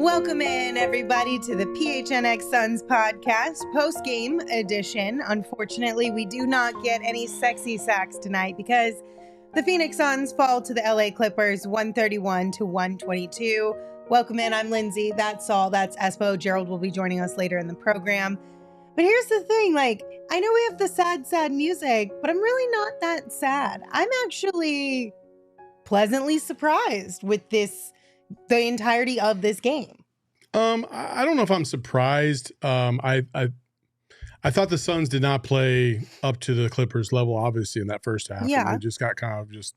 Welcome in, everybody, to the PHNX Suns Podcast, post-game edition. Unfortunately, we do not get any sexy sacks tonight because the Phoenix Suns fall to the LA Clippers 131-122. Welcome in. I'm Lindsay. That's Saul. That's Espo. Gerald will be joining us later in the program. But here's the thing, I know we have the sad music, but I'm really not that sad. I'm actually pleasantly surprised with the entirety of this game. I don't know if I'm surprised. I thought the Suns did not play up to the Clippers level, obviously, in that first half. Yeah. And they just got kind of just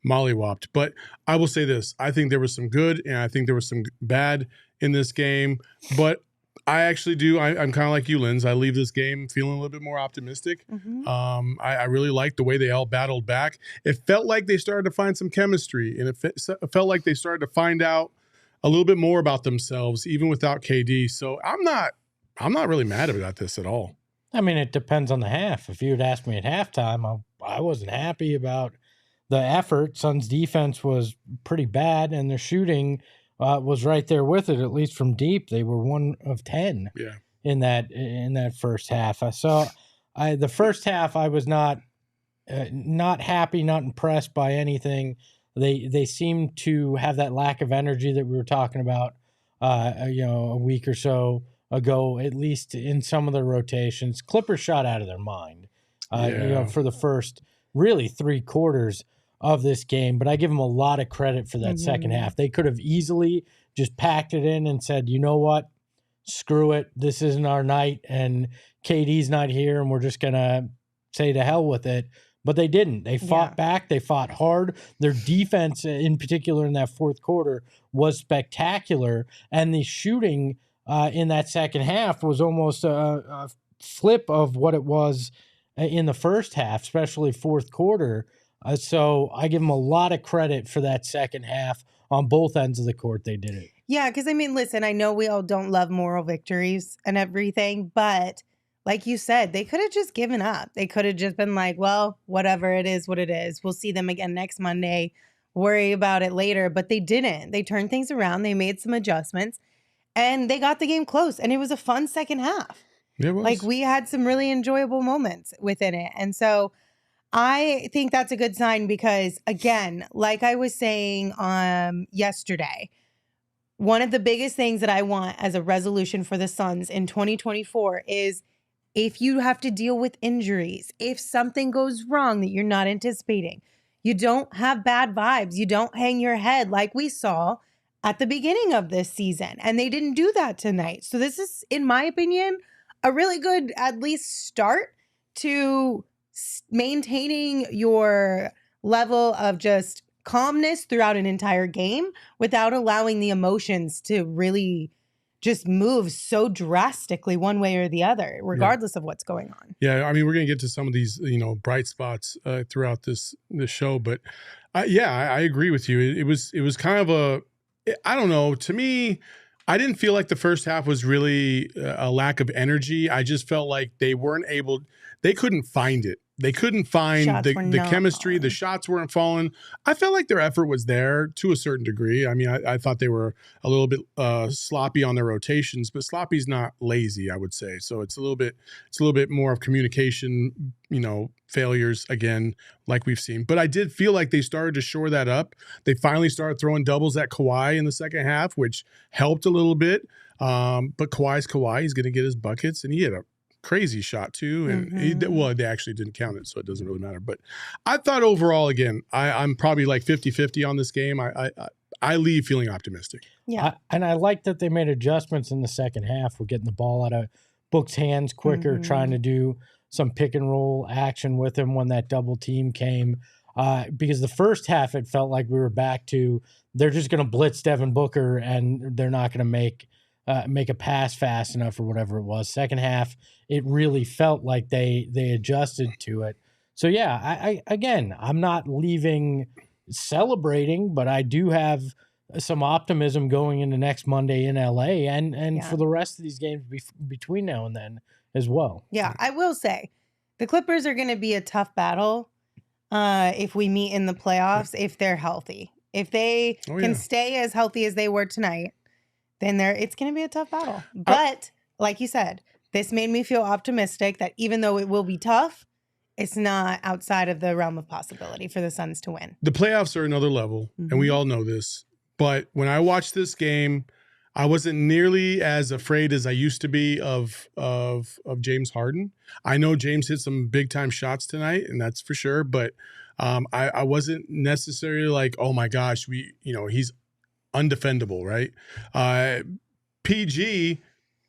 mollywopped. But I will say this. I think there was some good and I think there was some bad in this game. But I actually do. I'm kind of like you, Linz. I leave this game feeling a little bit more optimistic. Mm-hmm. I really liked the way they all battled back. It felt like they started to find some chemistry, and it felt like they started to find out a little bit more about themselves, even without KD. So I'm not really mad about this at all. I mean, it depends on the half. If you had asked me at halftime, I wasn't happy about the effort. Suns defense was pretty bad, and their shooting was right there with it, at least from deep. They were 1 of 10 in that first half. So the first half, I was not happy, not impressed by anything. They seemed to have that lack of energy that we were talking about, a week or so ago, at least in some of the rotations. Clippers shot out of their mind, for the first really 3 quarters of this game. But I give them a lot of credit for that second half. They could have easily just packed it in and said, you know what, screw it. This isn't our night, and KD's not here, and we're just going to say to hell with it. But they didn't. They fought back. They fought hard. Their defense, in particular in that fourth quarter, was spectacular. And the shooting in that second half was almost a flip of what it was in the first half, especially fourth quarter. So I give them a lot of credit for that second half on both ends of the court. They did it. Yeah, because, I mean, listen, I know we all don't love moral victories and everything, but like you said, they could have just given up. They could have just been like, well, whatever, it is what it is. We'll see them again next Monday. Worry about it later. But they didn't. They turned things around. They made some adjustments, and they got the game close. And it was a fun second half. It was. We had some really enjoyable moments within it. And so I think that's a good sign because, again, like I was saying yesterday, one of the biggest things that I want as a resolution for the Suns in 2024 is, if you have to deal with injuries, if something goes wrong that you're not anticipating, you don't have bad vibes, you don't hang your head like we saw at the beginning of this season. And they didn't do that tonight. So this is, in my opinion, a really good, at least, start to maintaining your level of just calmness throughout an entire game without allowing the emotions to really just move so drastically one way or the other, regardless of what's going on. Yeah, I mean, we're going to get to some of these, bright spots throughout this show, but I agree with you. It was kind of I don't know. To me, I didn't feel like the first half was really a lack of energy. I just felt like they couldn't find it. They couldn't find the chemistry. The shots weren't falling. I felt like their effort was there to a certain degree. I mean, I thought they were a little bit sloppy on their rotations, but sloppy's not lazy, I would say. So it's a little bit more of communication, failures again, like we've seen. But I did feel like they started to shore that up. They finally started throwing doubles at Kawhi in the second half, which helped a little bit. But Kawhi's Kawhi. He's going to get his buckets, and he had a crazy shot too, and they actually didn't count it, so it doesn't really matter. But I thought overall, again, I'm probably like 50-50 on this game. I leave feeling optimistic. Yeah, and I like that they made adjustments in the second half. We're getting the ball out of Book's hands quicker, trying to do some pick and roll action with him when that double team came. Because the first half, it felt like we were back to they're just going to blitz Devin Booker and they're not going to make a pass fast enough or whatever it was. Second half, it really felt like they adjusted to it. So yeah, I'm not leaving celebrating, but I do have some optimism going into next Monday in LA and for the rest of these games between now and then as well. Yeah, I will say the Clippers are going to be a tough battle if we meet in the playoffs, if they're healthy. If they can stay as healthy as they were tonight, then it's going to be a tough battle. But like you said, this made me feel optimistic that even though it will be tough, it's not outside of the realm of possibility for the Suns to win. The playoffs are another level, and we all know this. But when I watched this game, I wasn't nearly as afraid as I used to be of James Harden. I know James hit some big time shots tonight, and that's for sure. But I wasn't necessarily like, oh my gosh, he's undefendable, right? PG,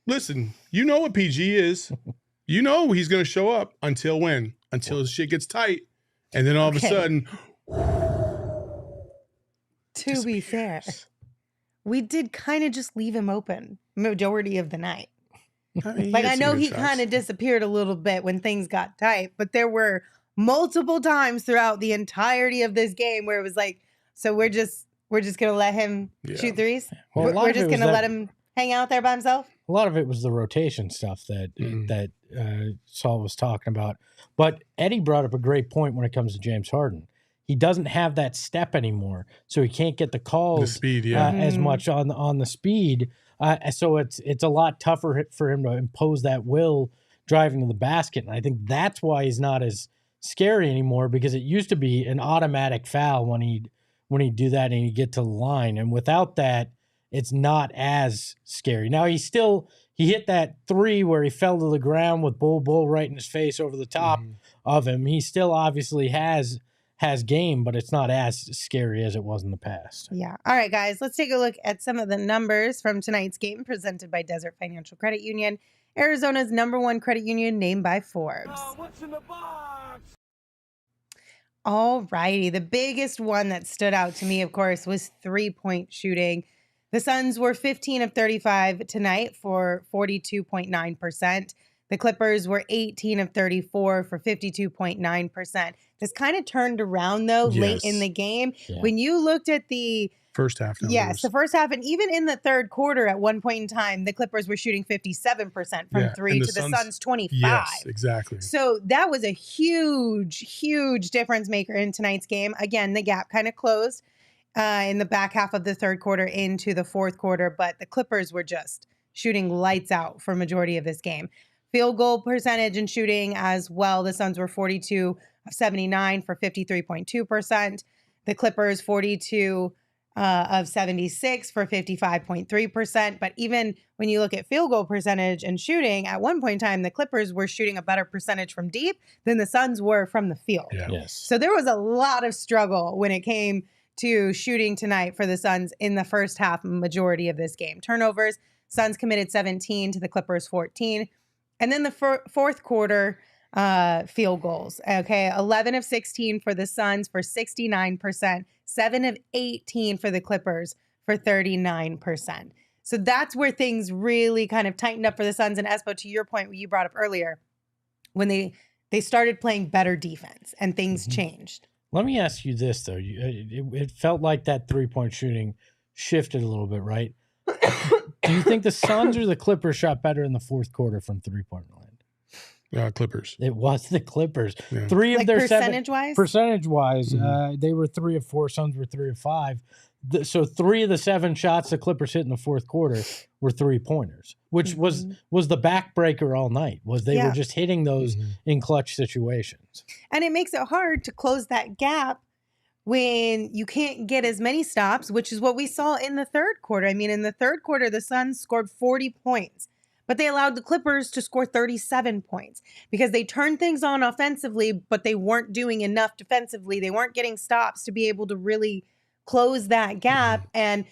listen, you know what PG is. You know he's going to show up until when? Until his shit gets tight, and then all of a sudden. To be fair, we did kind of just leave him open majority of the night. I know he kind of disappeared a little bit when things got tight, but there were multiple times throughout the entirety of this game where it was like, so we're just gonna let him shoot threes. Well, we're just gonna let him hang out there by himself. A lot of it was the rotation stuff that Saul was talking about. But Eddie brought up a great point when it comes to James Harden. He doesn't have that step anymore, so he can't get the calls as much on the speed. So it's a lot tougher for him to impose that will driving to the basket. And I think that's why he's not as scary anymore, because it used to be an automatic foul when he'd do that and he'd get to the line. And without that, it's not as scary. Now he hit that three where he fell to the ground with Bol Bol right in his face over the top of him. He still obviously has game, but it's not as scary as it was in the past. Yeah. All right, guys, let's take a look at some of the numbers from tonight's game presented by Desert Financial Credit Union, Arizona's #1 credit union named by Forbes. What's in the box? All righty. The biggest one that stood out to me, of course, was 3-point shooting. The Suns were 15 of 35 tonight for 42.9%. The Clippers were 18 of 34 for 52.9%. This kind of turned around, though, late in the game. Yeah. When you looked at the first half numbers. Yes, the first half. And even in the third quarter, at one point in time, the Clippers were shooting 57% from three to the Suns 25. Yes, exactly. So that was a huge, huge difference maker in tonight's game. Again, the gap kind of closed in the back half of the third quarter into the fourth quarter, but the Clippers were just shooting lights out for majority of this game. Field goal percentage and shooting as well. The Suns were 42 of 79 for 53.2%. The Clippers 42 of 76 for 55.3%. But even when you look at field goal percentage and shooting, at one point in time, the Clippers were shooting a better percentage from deep than the Suns were from the field. Yeah. Yes. So there was a lot of struggle when it came to shooting tonight for the Suns in the first half majority of this game. Turnovers, Suns committed 17 to the Clippers 14. And then the fourth quarter field goals. Okay, 11 of 16 for the Suns for 69%, 7 of 18 for the Clippers for 39%. So that's where things really kind of tightened up for the Suns. And Espo, to your point, what you brought up earlier, when they started playing better defense and things changed. Let me ask you this, though. It felt like that three-point shooting shifted a little bit, right? Do you think the Suns or the Clippers shot better in the fourth quarter from three-point land? Clippers. It was the Clippers. Yeah. Three of Like their percentage-wise? Percentage-wise, they were 3 of 4. Suns were 3 of 5. So 3 of the 7 shots the Clippers hit in the fourth quarter were three-pointers, which was the backbreaker all night. They were just hitting those in clutch situations. And it makes it hard to close that gap when you can't get as many stops, which is what we saw in the third quarter. I mean, in the third quarter, the Suns scored 40 points, but they allowed the Clippers to score 37 points because they turned things on offensively, but they weren't doing enough defensively. They weren't getting stops to be able to really close that gap and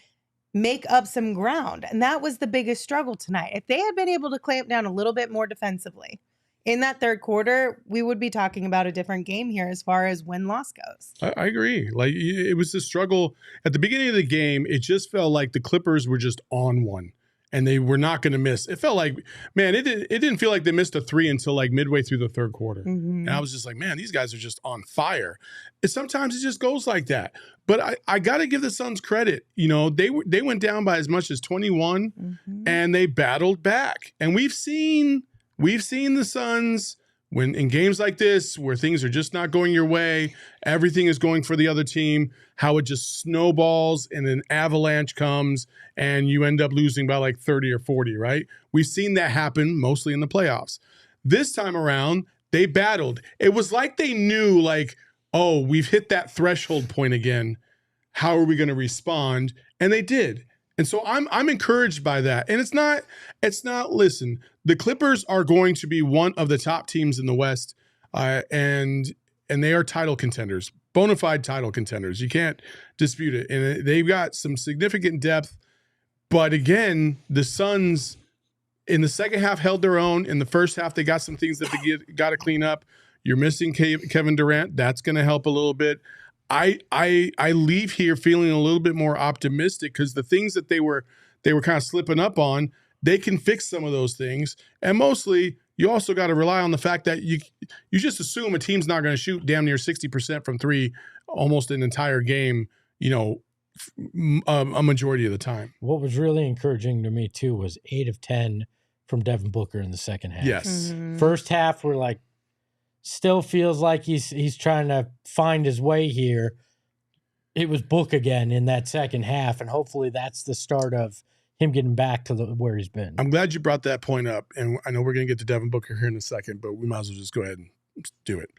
make up some ground. And that was the biggest struggle tonight. If they had been able to clamp down a little bit more defensively, in that third quarter, we would be talking about a different game here as far as win-loss goes. I agree. Like, it was a struggle at the beginning of the game. It just felt like the Clippers were just on one, and they were not going to miss. It felt like, man, it didn't feel like they missed a three until like midway through the third quarter. Mm-hmm. And I was just like, man, these guys are just on fire. And sometimes it just goes like that. But I got to give the Suns credit. You know, they went down by as much as 21, Mm-hmm. and they battled back. And we've seen the Suns when in games like this where things are just not going your way, everything is going for the other team, how it just snowballs and an avalanche comes and you end up losing by like 30 or 40, right? We've seen that happen mostly in the playoffs. This time around, they battled. It was like they knew, like, oh, we've hit that threshold point again. How are we going to respond? And they did. And so I'm encouraged by that. And it's not, listen, the Clippers are going to be one of the top teams in the West, and they are title contenders, bona fide title contenders. You can't dispute it. And they've got some significant depth. But again, the Suns in the second half held their own. In the first half, they got some things that they got to clean up. You're missing Kevin Durant. That's going to help a little bit. I leave here feeling a little bit more optimistic because the things that they were kind of slipping up on, they can fix some of those things. And mostly, you also got to rely on the fact that you just assume a team's not going to shoot damn near 60% from three almost an entire game, you know, a majority of the time. What was really encouraging to me, too, was 8 of 10 from Devin Booker in the second half. Yes. Mm-hmm. First half, we're like, still feels like he's trying to find his way here. It was Book again in that second half, and hopefully that's the start of him getting back to where he's been. I'm glad you brought that point up, and I know we're going to get to Devin Booker here in a second, but we might as well just go ahead and do it.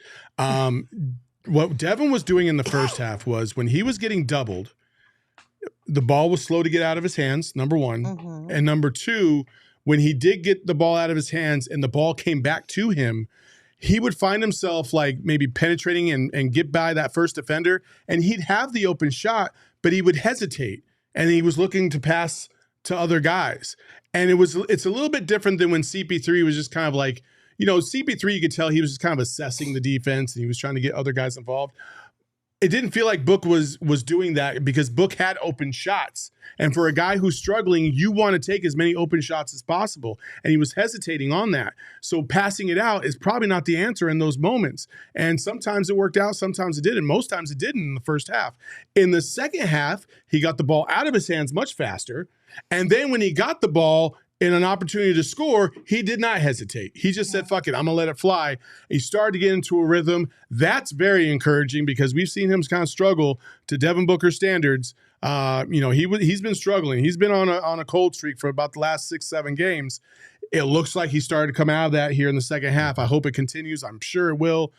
What Devin was doing in the first half was when he was getting doubled, the ball was slow to get out of his hands, number one. Mm-hmm. And number two, when he did get the ball out of his hands and the ball came back to him, he would find himself like maybe penetrating and get by that first defender, and he'd have the open shot, but he would hesitate, and he was looking to pass to other guys. And it's a little bit different than when CP3 was just kind of like, you know, CP3, you could tell he was just kind of assessing the defense and he was trying to get other guys involved. It didn't feel like Book was doing that because Book had open shots. And for a guy who's struggling, you want to take as many open shots as possible. And he was hesitating on that. So passing it out is probably not the answer in those moments. And sometimes it worked out, sometimes it didn't. Most times it didn't in the first half. In the second half, he got the ball out of his hands much faster. And then when he got the ball in an opportunity to score, he did not hesitate. He just said, fuck it, I'm going to let it fly. He started to get into a rhythm. That's very encouraging because we've seen him kind of struggle to Devin Booker standards. You know, he's been struggling. He's been on a cold streak for about the last 6-7 games. It looks like he started to come out of that here in the second half. I hope it continues. I'm sure it will.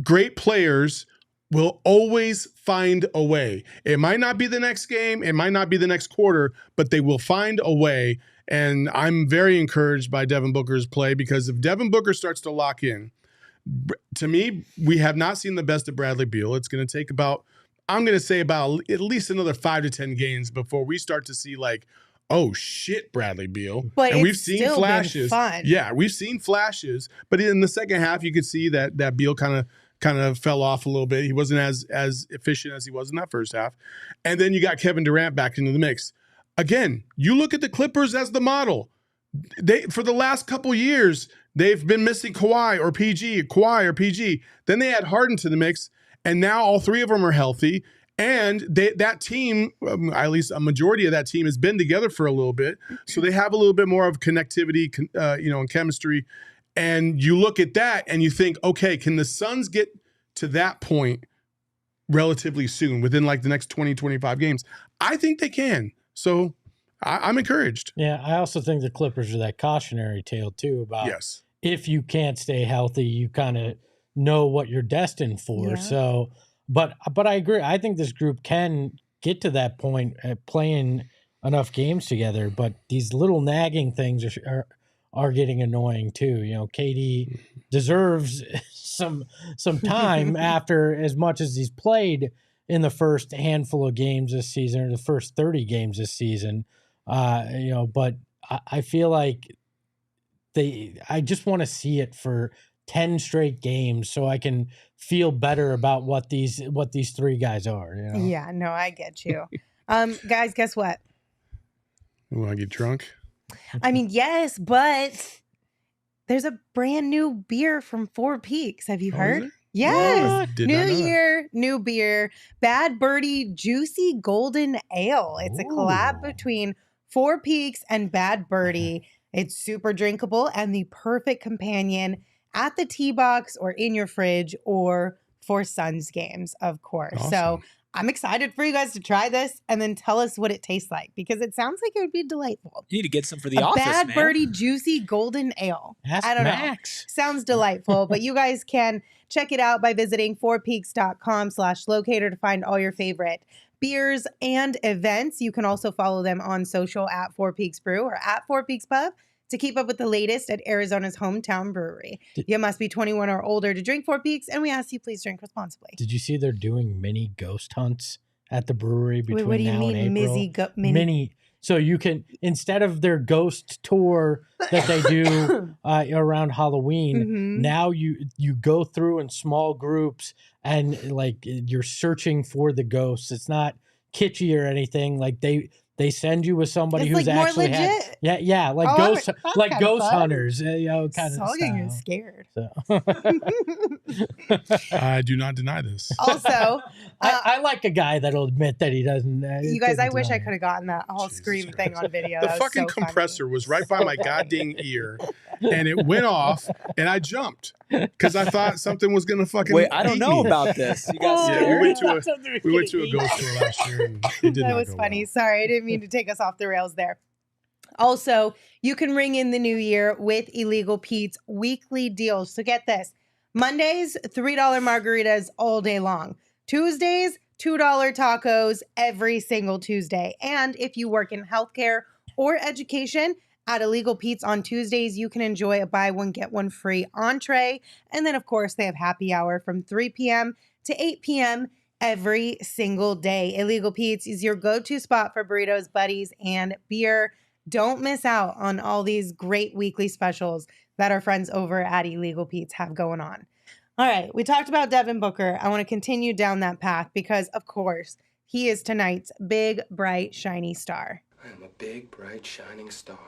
Great players will always find a way. It might not be the next game. It might not be the next quarter, but they will find a way. And I'm very encouraged by Devin Booker's play because if Devin Booker starts to lock in, to me, we have not seen the best of Bradley Beal. It's going to take about at least another 5 to 10 games before we start to see like, oh shit, Bradley Beal. But and it's we've seen still flashes. been fun. Yeah, we've seen flashes. But in the second half, you could see that Beal kind of fell off a little bit. He wasn't as efficient as he was in that first half. And then you got Kevin Durant back into the mix. Again, you look at the Clippers as the model. For the last couple years, they've been missing Kawhi or PG. Then they add Harden to the mix, and now all three of them are healthy. And that team, at least a majority of that team, has been together for a little bit. So they have a little bit more of connectivity, and chemistry. And you look at that and you think, okay, can the Suns get to that point relatively soon, within like the next 20, 25 games? I think they can. So I'm encouraged. Yeah, I also think the Clippers are that cautionary tale too about Yes. If you can't stay healthy, you kind of know what you're destined for. Yeah. So, but I agree. I think this group can get to that point at playing enough games together. But these little nagging things are getting annoying too. You know, KD deserves some time after as much as he's played in the first handful of games this season, or the first 30 games this season. But I feel like I just want to see it for 10 straight games so I can feel better about what these three guys are. You know? Yeah, no, I get you. Guys, guess what? You want to get drunk? I mean, yes, but there's a brand new beer from Four Peaks. Have you heard? Is Yes. Did New not know that. year, new beer. Bad Birdie Juicy Golden Ale. It's a collab between Four Peaks and Bad Birdie. It's super drinkable and the perfect companion at the tee box or in your fridge or for Suns games, of course. Awesome. So I'm excited for you guys to try this and then tell us what it tastes like because it sounds like it would be delightful. You need to get some for the office, Bad man. Birdie Juicy Golden Ale. Ask I don't Max. know. Sounds delightful, but you guys can check it out by visiting fourpeaks.com/locator to find all your favorite beers and events. You can also follow them on social at Four Peaks Brew or at Four Peaks Pub to keep up with the latest at Arizona's hometown brewery. You must be 21 or older to drink Four Peaks, and we ask you please drink responsibly. Did you see they're doing mini ghost hunts at the brewery between Wait, what do you now mean, and April? mini? So you can, instead of their ghost tour that they do around Halloween, now you go through in small groups and like you're searching for the ghosts. It's not kitschy or anything. Like they send you with somebody It's who's like more actually legit. yeah, like Oh, ghost that's like kinda ghost fun. hunters, you know, kind of Sogging is style. scared. So. I do not deny this. Also, I like a guy that'll admit that he doesn't. you guys, I didn't wish I deny could have gotten that whole Jesus scream thing on video. The That was fucking so funny. compressor was right by my goddamn ear, and it went off, and I jumped because I thought something was gonna fucking. Wait, I don't eat know me. about this. You guys Yeah, scared? we went to a ghost tour last year, and it did That not was go funny. well. Sorry, I didn't mean to take us off the rails there. Also, you can ring in the new year with Illegal Pete's weekly deals. So get this. Mondays, $3 margaritas all day long. Tuesdays, $2 tacos every single Tuesday. And if you work in healthcare or education, at Illegal Pete's on Tuesdays, you can enjoy a buy one, get one free entree. And then, of course, they have happy hour from 3 p.m. to 8 p.m. every single day. Illegal Pete's is your go-to spot for burritos, buddies, and beer. Don't miss out on all these great weekly specials that our friends over at Illegal Pete's have going on. All right, we talked about Devin Booker. I want to continue down that path because, of course, he is tonight's big, bright, shiny star. I am a big, bright, shining star.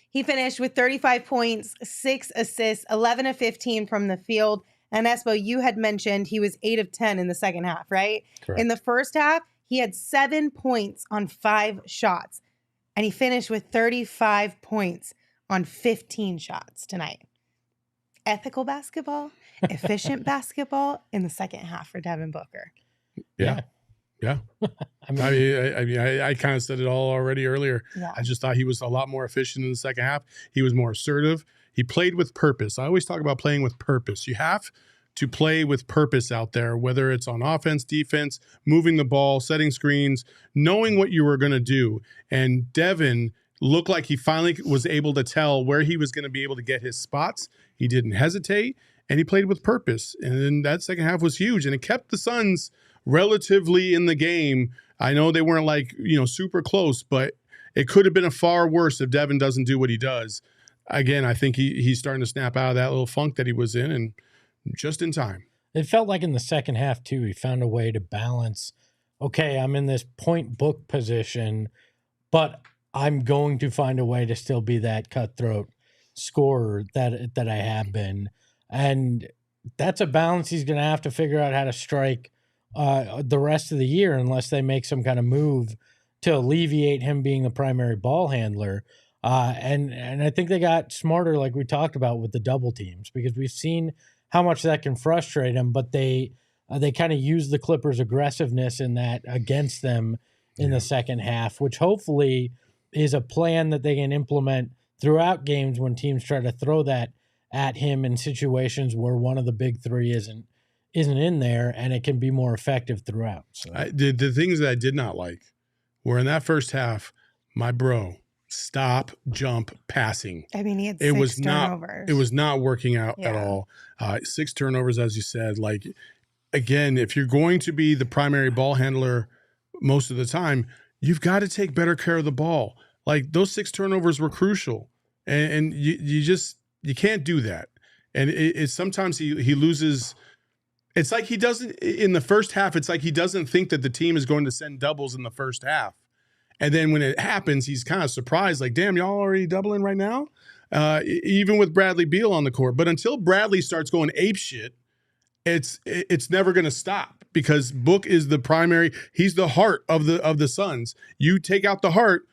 He finished with 35 points, 6 assists, 11 of 15 from the field. And Espo, you had mentioned he was 8 of 10 in the second half, right? Correct. In the first half, he had 7 points on 5 shots. And he finished with 35 points on 15 shots tonight. Ethical basketball, efficient basketball in the second half for Devin Booker. Yeah. I kind of said it all already earlier. Yeah. I just thought he was a lot more efficient in the second half. He was more assertive. He played with purpose. I always talk about playing with purpose. You have to play with purpose out there, whether it's on offense, defense, moving the ball, setting screens, knowing what you were going to do. And Devin looked like he finally was able to tell where he was going to be able to get his spots. He didn't hesitate, and he played with purpose. And then that second half was huge, and it kept the Suns relatively in the game. I know they weren't like, super close, but it could have been a far worse if Devin doesn't do what he does. Again, I think he's starting to snap out of that little funk that he was in, and just in time. It felt like in the second half, too, he found a way to balance, okay, I'm in this point book position, but I'm going to find a way to still be that cutthroat scorer that I have been. And that's a balance he's going to have to figure out how to strike the rest of the year unless they make some kind of move to alleviate him being the primary ball handler. And I think they got smarter, like we talked about, with the double teams, because we've seen how much that can frustrate them, but they kind of use the Clippers' aggressiveness in that against them in the second half, which hopefully is a plan that they can implement throughout games when teams try to throw that at him in situations where one of the big three isn't in there, and it can be more effective throughout. So. The things that I did not like were in that first half, my bro, stop, jump, passing. I mean, he had It 6 was turnovers. It was not working out at Yeah. all. 6 turnovers, as you said. Like, again, if you're going to be the primary ball handler most of the time, you've got to take better care of the ball. Like, those 6 turnovers were crucial. And you just, You can't do that. And it's sometimes he loses. It's like he doesn't in the first half. It's like he doesn't think that the team is going to send doubles in the first half. And then when it happens, he's kind of surprised, like, damn, y'all already doubling right now? Even with Bradley Beal on the court. But until Bradley starts going ape shit, it's never going to stop because Book is the primary. He's the heart of the Suns. You take out the heart,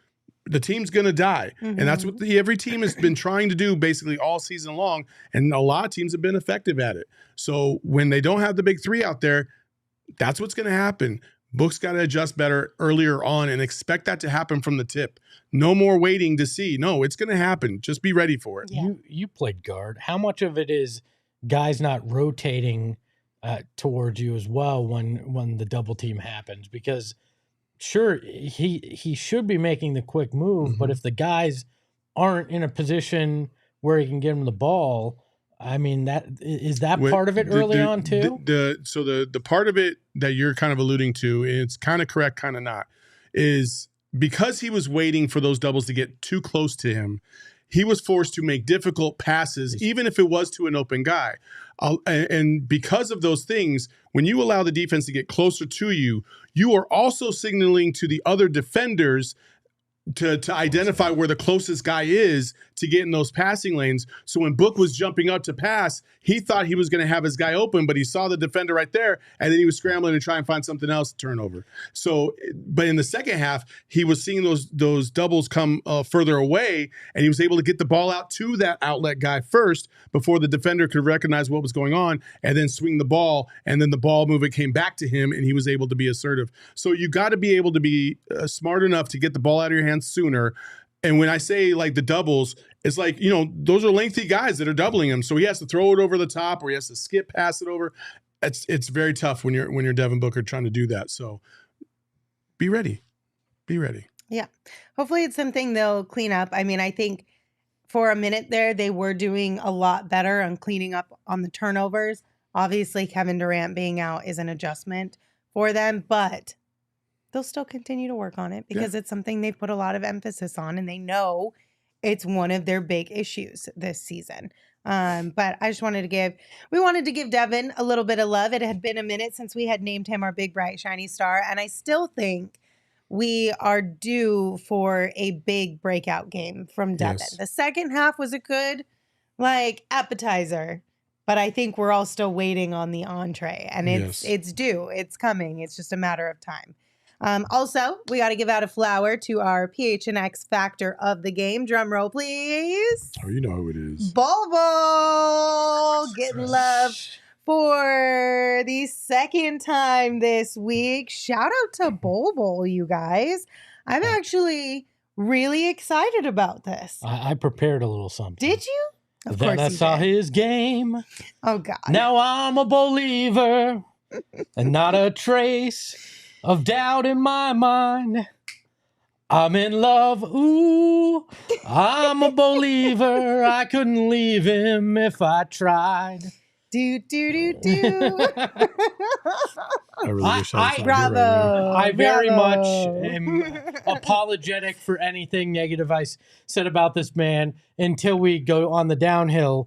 the team's going to die. And that's what every team has been trying to do basically all season long. And a lot of teams have been effective at it. So when they don't have the big three out there, that's what's going to happen. Book's got to adjust better earlier on and expect that to happen from the tip. No more waiting to see. No, it's going to happen. Just be ready for it. Yeah. You played guard. How much of it is guys not rotating towards you as well when the double team happens? Because sure, he should be making the quick move, but if the guys aren't in a position where he can get him the ball, I mean, that is part of it early on too? The part of it that you're kind of alluding to, and it's kind of correct, kind of not, is because he was waiting for those doubles to get too close to him, he was forced to make difficult passes, even if it was to an open guy. And because of those things, when you allow the defense to get closer to you, you are also signaling to the other defenders to identify where the closest guy is to get in those passing lanes. So when Book was jumping up to pass, he thought he was going to have his guy open, but he saw the defender right there, and then he was scrambling to try and find something else to turn over. So, but in the second half, he was seeing those doubles come further away, and he was able to get the ball out to that outlet guy first before the defender could recognize what was going on, and then swing the ball, and then the ball movement came back to him, and he was able to be assertive. So you got to be able to be smart enough to get the ball out of your hands sooner. And when I say like the doubles, it's like, those are lengthy guys that are doubling him. So he has to throw it over the top or he has to skip pass it over. It's very tough when you're Devin Booker trying to do that. So be ready. Be ready. Yeah. Hopefully it's something they'll clean up. I mean, I think for a minute there, they were doing a lot better on cleaning up on the turnovers. Obviously, Kevin Durant being out is an adjustment for them, but they'll still continue to work on it because it's something they've put a lot of emphasis on, and they know it's one of their big issues this season. But I just wanted to give Devin a little bit of love. It had been a minute since we had named him our big, bright, shiny star, and I still think we are due for a big breakout game from Devin. Yes. The second half was a good, appetizer, but I think we're all still waiting on the entree, and it's due. It's coming. It's just a matter of time. Also, we got to give out a flower to our PHNX Factor of the game. Drum roll, please. Oh, you know who it is. Bol Bol getting love for the second time this week. Shout out to Bol Bol, you guys. I'm actually really excited about this. I prepared a little something. Did you? Of course I saw his game. Oh, God. Now I'm a believer and not a trace of doubt in my mind. I'm in love. Ooh, I'm a believer. I couldn't leave him if I tried. Do. I really wish I was bravo. I very much am apologetic for anything negative I said about this man until we go on the downhill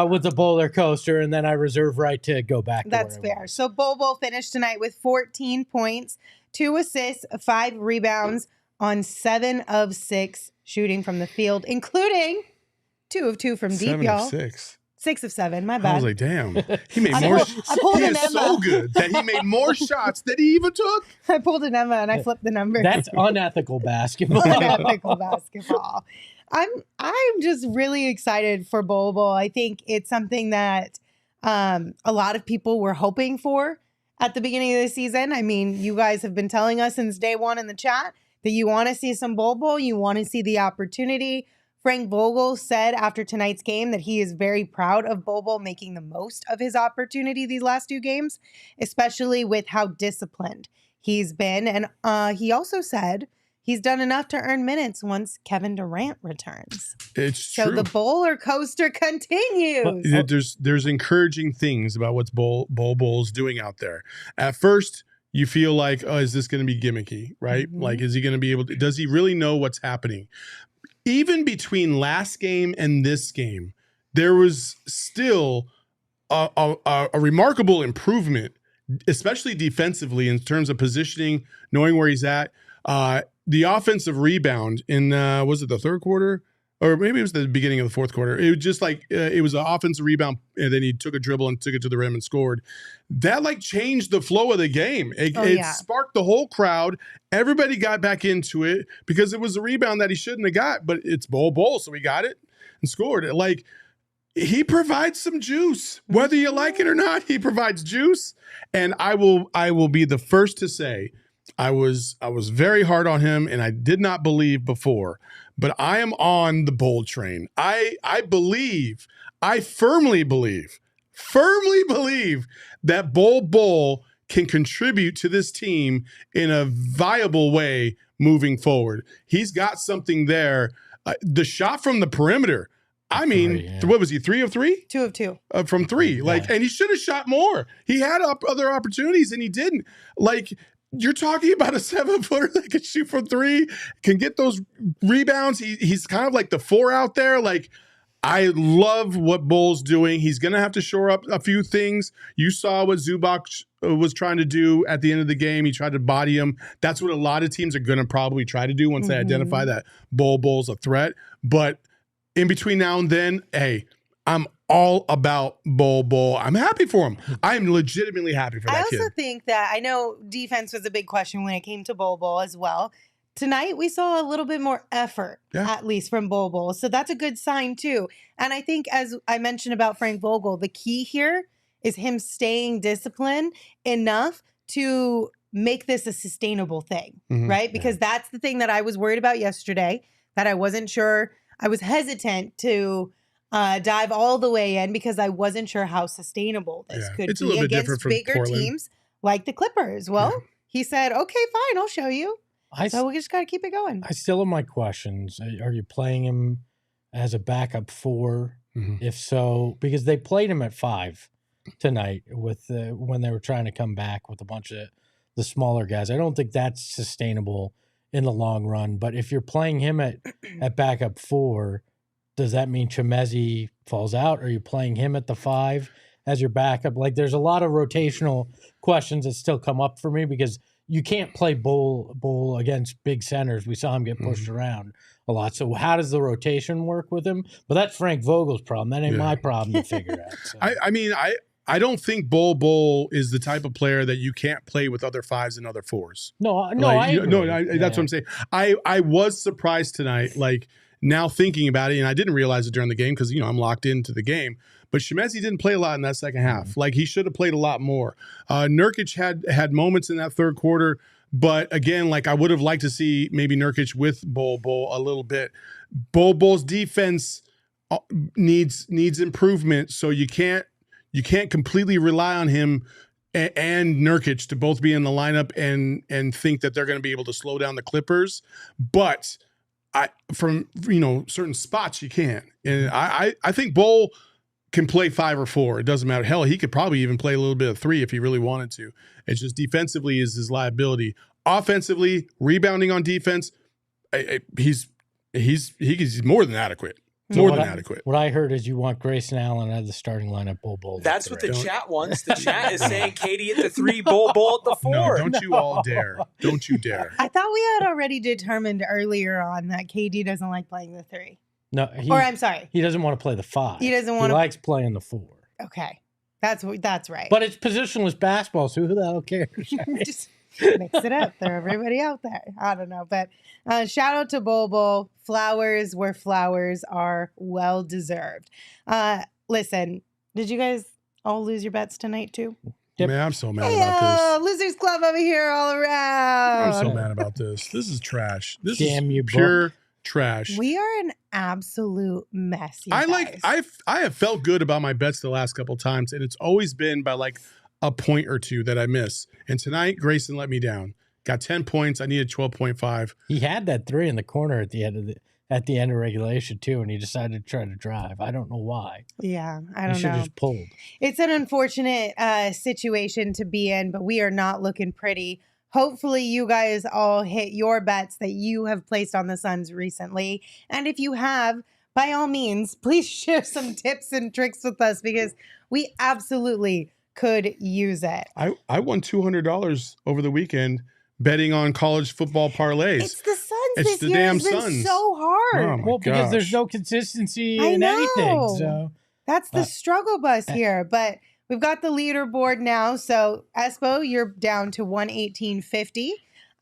with the roller coaster, and then I reserve right to go back. That's fair. So Bol Bol finished tonight with 14 points, 2 assists, 5 rebounds on 7 of 6 shooting from the field, including 2 of 2 from deep, y'all. 7 of 6. 6 of 7, my bad. I was like, damn. He made more. I pulled he an is Emma. so good that he made more shots than he even took. I pulled an Emma and I flipped the number. That's unethical basketball. Unethical basketball. I'm just really excited for Bol Bol. I think it's something that a lot of people were hoping for at the beginning of the season. I mean, you guys have been telling us since day one in the chat that you want to see some Bol Bol. You want to see the opportunity. Frank Vogel said after tonight's game that he is very proud of Bol Bol making the most of his opportunity these last 2 games, especially with how disciplined he's been. And he also said he's done enough to earn minutes once Kevin Durant returns. It's true. So the bowler coaster continues. There's encouraging things about what's Bol Bol's doing out there. At first, you feel like, oh, is this going to be gimmicky, right? Mm-hmm. Like, is he going to be able to, does he really know what's happening? Even between last game and this game, there was still a remarkable improvement, especially defensively in terms of positioning, knowing where he's at. The offensive rebound in, was it the third quarter? Or maybe it was the beginning of the fourth quarter. It was just like, it was an offensive rebound, and then he took a dribble and took it to the rim and scored. That like changed the flow of the game. It sparked the whole crowd. Everybody got back into it because it was a rebound that he shouldn't have got, but it's Bol Bol, so he got it and scored it. Like, he provides some juice. Whether you like it or not, he provides juice. And I will be the first to say, I was very hard on him, and I did not believe before, but I am on the Bol train. I firmly believe that Bol Bol can contribute to this team in a viable way moving forward. He's got something there. The shot from the perimeter, I mean, what was he, 3 of 3? 2 of 2. From 3. Like, and he should have shot more. He had other opportunities, and he didn't. Like, you're talking about a 7-footer that can shoot from 3, can get those rebounds. He's kind of like the 4 out there. Like, I love what Bol's doing. He's going to have to shore up a few things. You saw what Zubac was trying to do at the end of the game. He tried to body him. That's what a lot of teams are going to probably try to do once they identify that Bol's a threat. But in between now and then, hey, I'm all about Bol Bol. I'm happy for him. I'm legitimately happy for that kid. I also think that, I know defense was a big question when it came to Bol Bol as well. Tonight, we saw a little bit more effort, at least from Bol Bol. So that's a good sign, too. And I think, as I mentioned about Frank Vogel, the key here is him staying disciplined enough to make this a sustainable thing, right? Because that's the thing that I was worried about yesterday, that I wasn't sure. I was hesitant to dive all the way in because I wasn't sure how sustainable this could be against bigger teams like the Clippers. Well, he said, okay, fine, I'll show you. So we just got to keep it going. I still have my questions. Are you playing him as a backup 4? If so, because they played him at 5 tonight with when they were trying to come back with a bunch of the smaller guys. I don't think that's sustainable in the long run. But if you're playing him at backup 4, does that mean Chimezie falls out? Are you playing him at the 5 as your backup? Like, there's a lot of rotational questions that still come up for me because you can't play Bol against big centers. We saw him get pushed around a lot. So how does the rotation work with him? But that's Frank Vogel's problem. That ain't my problem to figure out. So. I don't think Bol is the type of player that you can't play with other 5s and other 4s. That's what I'm saying. I was surprised tonight, like, now thinking about it, and I didn't realize it during the game because, I'm locked into the game. But Chimezie didn't play a lot in that second half. Like, he should have played a lot more. Nurkic had moments in that third quarter, but again, like, I would have liked to see maybe Nurkic with Bol a little bit. Bol's defense needs improvement, so you can't completely rely on him and Nurkic to both be in the lineup and think that they're going to be able to slow down the Clippers. But from certain spots you can, and I think Bol can play 5 or 4. It doesn't matter. Hell, he could probably even play a little bit of 3 if he really wanted to. It's just defensively is his liability. Offensively, rebounding on defense, he's more than adequate. More than adequate. What I heard is you want Grayson Allen as the starting lineup, Bol. That's what the chat wants. The chat is saying Katie at the 3, Bol at the 4. No, don't you all dare. Don't you dare. I thought we had already determined earlier on that KD doesn't like playing the 3. No, I'm sorry. He doesn't want to play the 5. He doesn't want. He likes playing the 4. Okay, that's right. But it's positionless basketball, so who the hell cares? Just mix it up. Throw everybody out there. I don't know, but shout out to Bol. Flowers where flowers are well deserved. Listen, did you guys all lose your bets tonight too? Yep. Man, I'm so mad about this. Losers Club over here all around. I'm so mad about this. This is trash. This Damn is you, pure trash. We are an absolute mess. I have felt good about my bets the last couple times, and it's always been by like a point or two that I miss. And tonight, Grayson let me down. Got 10 points. I needed 12.5. He had that 3 in the corner at the end of regulation too, and he decided to try to drive. I don't know why. Yeah, I don't know. He should have just pulled. It's an unfortunate situation to be in, but we are not looking pretty. Hopefully you guys all hit your bets that you have placed on the Suns recently. And if you have, by all means, please share some tips and tricks with us because we absolutely could use it. I won $200 over the weekend betting on college football parlays. It's the Suns It's this the year damn has been Suns. so hard. Oh, my Well, because there's gosh. no consistency I in anything. know. So That's the struggle bus here. But we've got the leaderboard now. So, Espo, you're down to $118.50.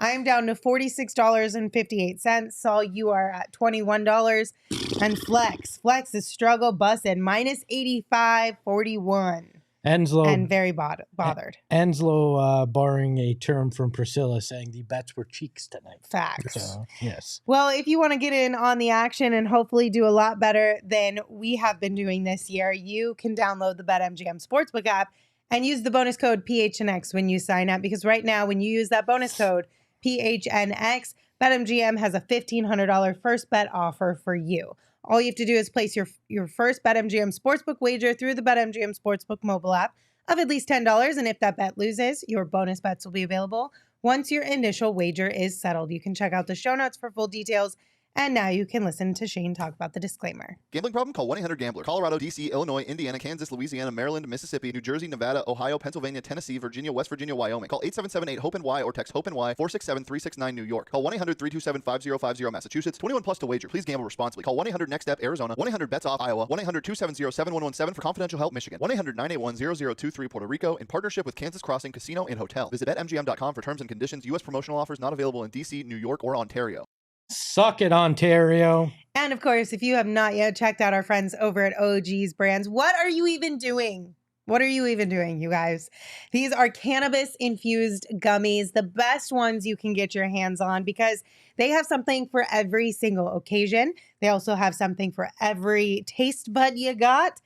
I'm down to $46.58. Saul, you are at $21. And Flex is struggle busted, minus 85.41. Enslow And very bothered. Enslow borrowing a term from Priscilla, saying the bets were cheeks tonight. Facts. So, yes. Well, if you want to get in on the action and hopefully do a lot better than we have been doing this year, you can download the BetMGM Sportsbook app and use the bonus code PHNX when you sign up. Because right now, when you use that bonus code PHNX, BetMGM has a $1,500 first bet offer for you. All you have to do is place your first BetMGM Sportsbook wager through the BetMGM Sportsbook mobile app of at least $10. And if that bet loses, your bonus bets will be available once your initial wager is settled. You can check out the show notes for full details. And now you can listen to Shane talk about the disclaimer. Gambling problem? Call 1-800-GAMBLER. Colorado, D.C., Illinois, Indiana, Kansas, Louisiana, Maryland, Mississippi, New Jersey, Nevada, Ohio, Pennsylvania, Tennessee, Virginia, West Virginia, Wyoming. Call 877-8-HOPE-NY or text HOPE-NY 467-369 New York. Call 1-800-327-5050 Massachusetts. 21 plus to wager. Please gamble responsibly. Call 1-800-NEXT-STEP Arizona. 1-800-BETS-OFF Iowa. 1-800-270-7117 for confidential help Michigan. 1-800-981-0023 Puerto Rico in partnership with Kansas Crossing Casino and Hotel. Visit BetMGM.com for terms and conditions. U.S. promotional offers not available in D.C., New York, or Ontario. Suck it, Ontario. And of course, if you have not yet checked out our friends over at OG's Brands, what are you even doing? What are you even doing, you guys? These are cannabis-infused gummies, the best ones you can get your hands on because they have something for every single occasion. They also have something for every taste bud you got.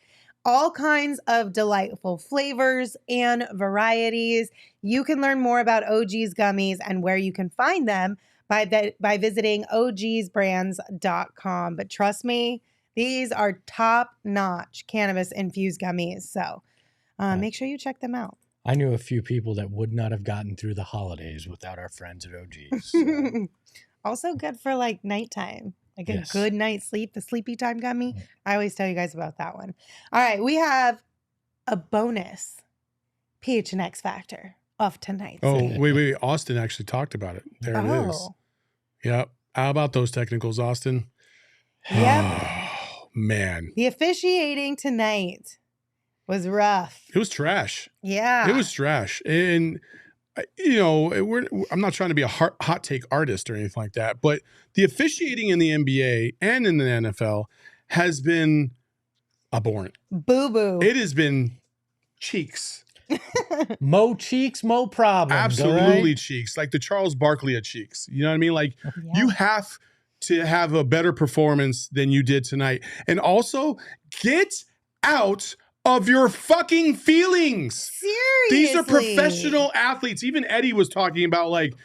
All kinds of delightful flavors and varieties. You can learn more about OG's gummies and where you can find them by visiting ogsbrands.com. But trust me, these are top-notch cannabis-infused gummies. So make sure you check them out. I knew a few people that would not have gotten through the holidays without our friends at OG's. So. Also good for like nighttime, like a Yes. good night's sleep, the sleepy time gummy. I always tell you guys about that one. All right, we have a bonus PHNX factor of tonight. Oh, wait. Austin actually talked about it. There it is. Yep. How about those technicals, Austin? Yep. Oh, man. The officiating tonight was rough. It was trash. Yeah. It was trash. And, you know, I'm not trying to be a hot take artist or anything like that, but the officiating in the NBA and in the NFL has been abhorrent. Boo-boo. It has been cheeks. Mo cheeks, mo problems. Absolutely right? cheeks. Like the Charles Barkley of cheeks. You know what I mean? Like Yeah. you have to have a better performance than you did tonight. And also get out of your fucking feelings. Seriously. These are professional athletes. Even Eddie was talking about like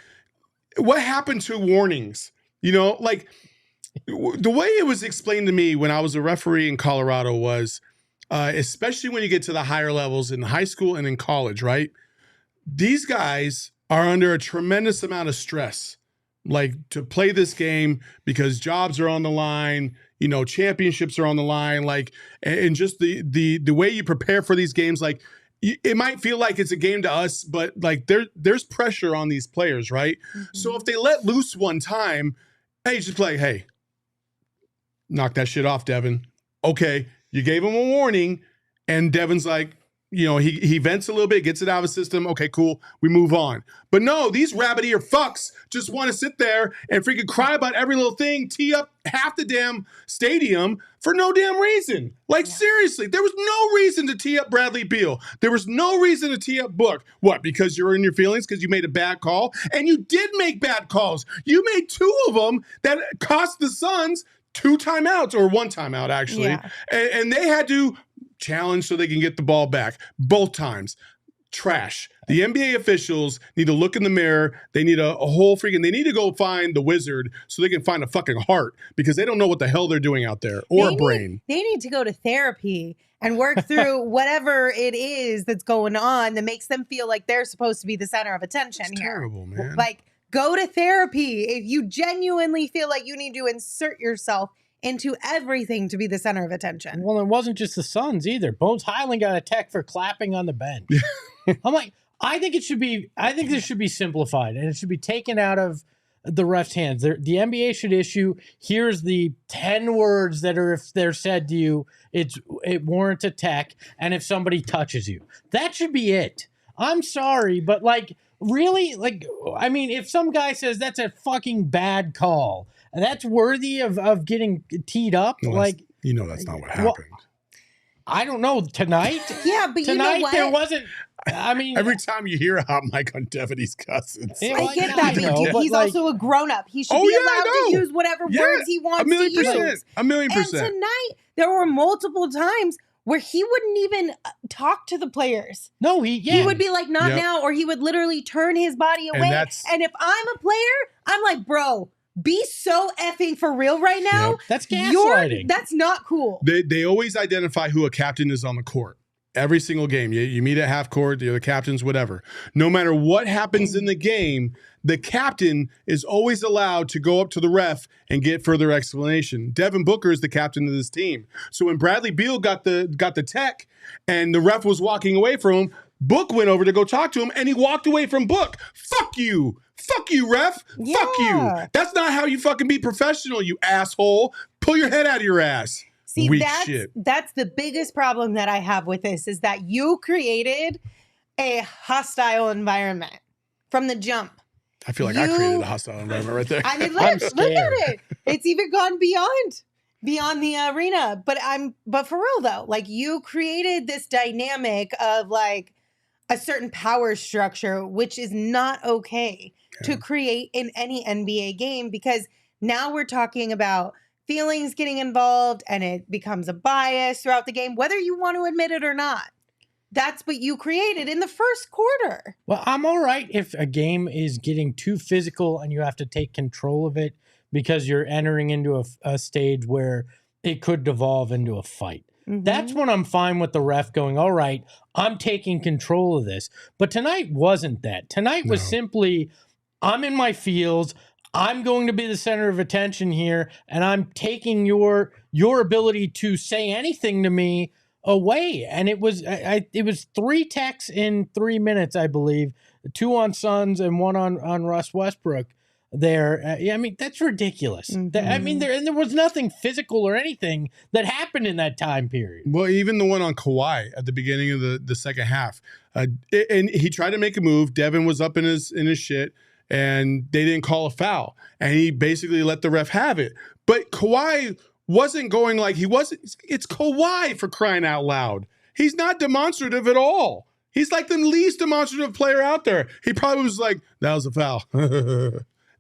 what happened to warnings. You know, like the way it was explained to me when I was a referee in Colorado was especially when you get to the higher levels in high school and in college, right? These guys are under a tremendous amount of stress, like to play this game because jobs are on the line, you know, championships are on the line, like, and just the way you prepare for these games, like it might feel like it's a game to us, but like there's pressure on these players, right? Mm-hmm. So if they let loose one time, hey, just play, hey, knock that shit off, Devin. Okay. You gave him a warning, and Devin's like, you know, he vents a little bit, gets it out of his system. Okay, cool. We move on. But no, these rabbit ear fucks just want to sit there and freaking cry about every little thing, tee up half the damn stadium for no damn reason. Like, seriously, there was no reason to tee up Bradley Beal. There was no reason to tee up Book. What, because you're in your feelings because you made a bad call? And you did make bad calls. You made two of them that cost the Suns 2 timeouts, or 1 timeout, actually. Yeah. And they had to challenge so they can get the ball back both times. Trash. The NBA officials need to look in the mirror. They need a whole freaking, they need to go find the wizard so they can find a fucking heart because they don't know what the hell they're doing out there, or a brain. They need to go to therapy and work through whatever it is that's going on that makes them feel like they're supposed to be the center of attention It's here. terrible, man. Like, go to therapy if you genuinely feel like you need to insert yourself into everything to be the center of attention. Well, it wasn't just the Suns either. Bones Highland got a tech for clapping on the bench. I'm like, I think this should be simplified and it should be taken out of the ref's hands. The NBA should issue, here's the 10 words that are, if they're said to you, it warrants a tech, and if somebody touches you. That should be it. I'm sorry, but like, really? Like, I mean, if some guy says that's a fucking bad call, and that's worthy of getting teed up, Well, like, that's not what happened. I don't know, tonight? Yeah, but Tonight, you know what? there wasn't, I mean. Every time you hear a hot mic on Devin, he's cussing. Yeah, I get that, but he's also a grown-up. He should be allowed to use whatever words he wants to use. A million And percent. tonight, there were multiple times where he wouldn't even talk to the players. No, he would be like, not now, or he would literally turn his body away. And if I'm a player, I'm like, bro, be so effing for real right now. That's gaslighting. That's not cool. They always identify who a captain is on the court. Every single game. You meet at half court, the captains, whatever. No matter what happens in the game, the captain is always allowed to go up to the ref and get further explanation. Devin Booker is the captain of this team. So when Bradley Beal got the tech and the ref was walking away from him, Book went over to go talk to him and he walked away from Book. Fuck you. Fuck you, ref. Yeah. Fuck you. That's not how you fucking be professional, you asshole. Pull your head out of your ass. See, Weak that's shit. That's the biggest problem that I have with this, is that you created a hostile environment from the jump. I feel like I created a hostile environment right there. I mean, look at it. It's even gone beyond the arena. But for real though, like, you created this dynamic of like a certain power structure, which is not okay to create in any NBA game, because now we're talking about feelings getting involved and it becomes a bias throughout the game, whether you want to admit it or not. That's what you created in the first quarter. Well, I'm all right if a game is getting too physical and you have to take control of it because you're entering into a stage where it could devolve into a fight. Mm-hmm. That's when I'm fine with the ref going, all right, I'm taking control of this. But tonight wasn't that. Tonight was simply, I'm in my feels, I'm going to be the center of attention here, and I'm taking your ability to say anything to me away. And it was it was 3 techs in 3 minutes, I believe, 2 on Suns and 1 on Russ Westbrook there. I mean, that's ridiculous. Mm-hmm. I mean, there was nothing physical or anything that happened in that time period. Well, even the one on Kawhi at the beginning of the second half, and he tried to make a move. Devin was up in his shit, and they didn't call a foul, and he basically let the ref have it. But Kawhi wasn't going like he wasn't. It's Kawhi, for crying out loud. He's not demonstrative at all. He's like the least demonstrative player out there. He probably was like, that was a foul.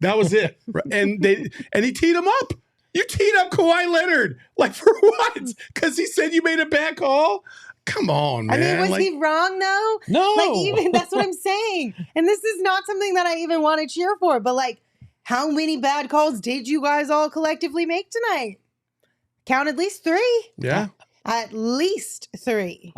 That was it. And he teed him up. You teed up Kawhi Leonard. Like, for what? Because he said you made a bad call? Come on, man. I mean, was he wrong though? No. Like, even that's what I'm saying. And this is not something that I even want to cheer for, but like, how many bad calls did you guys all collectively make tonight? Count at least 3. Yeah. At least 3.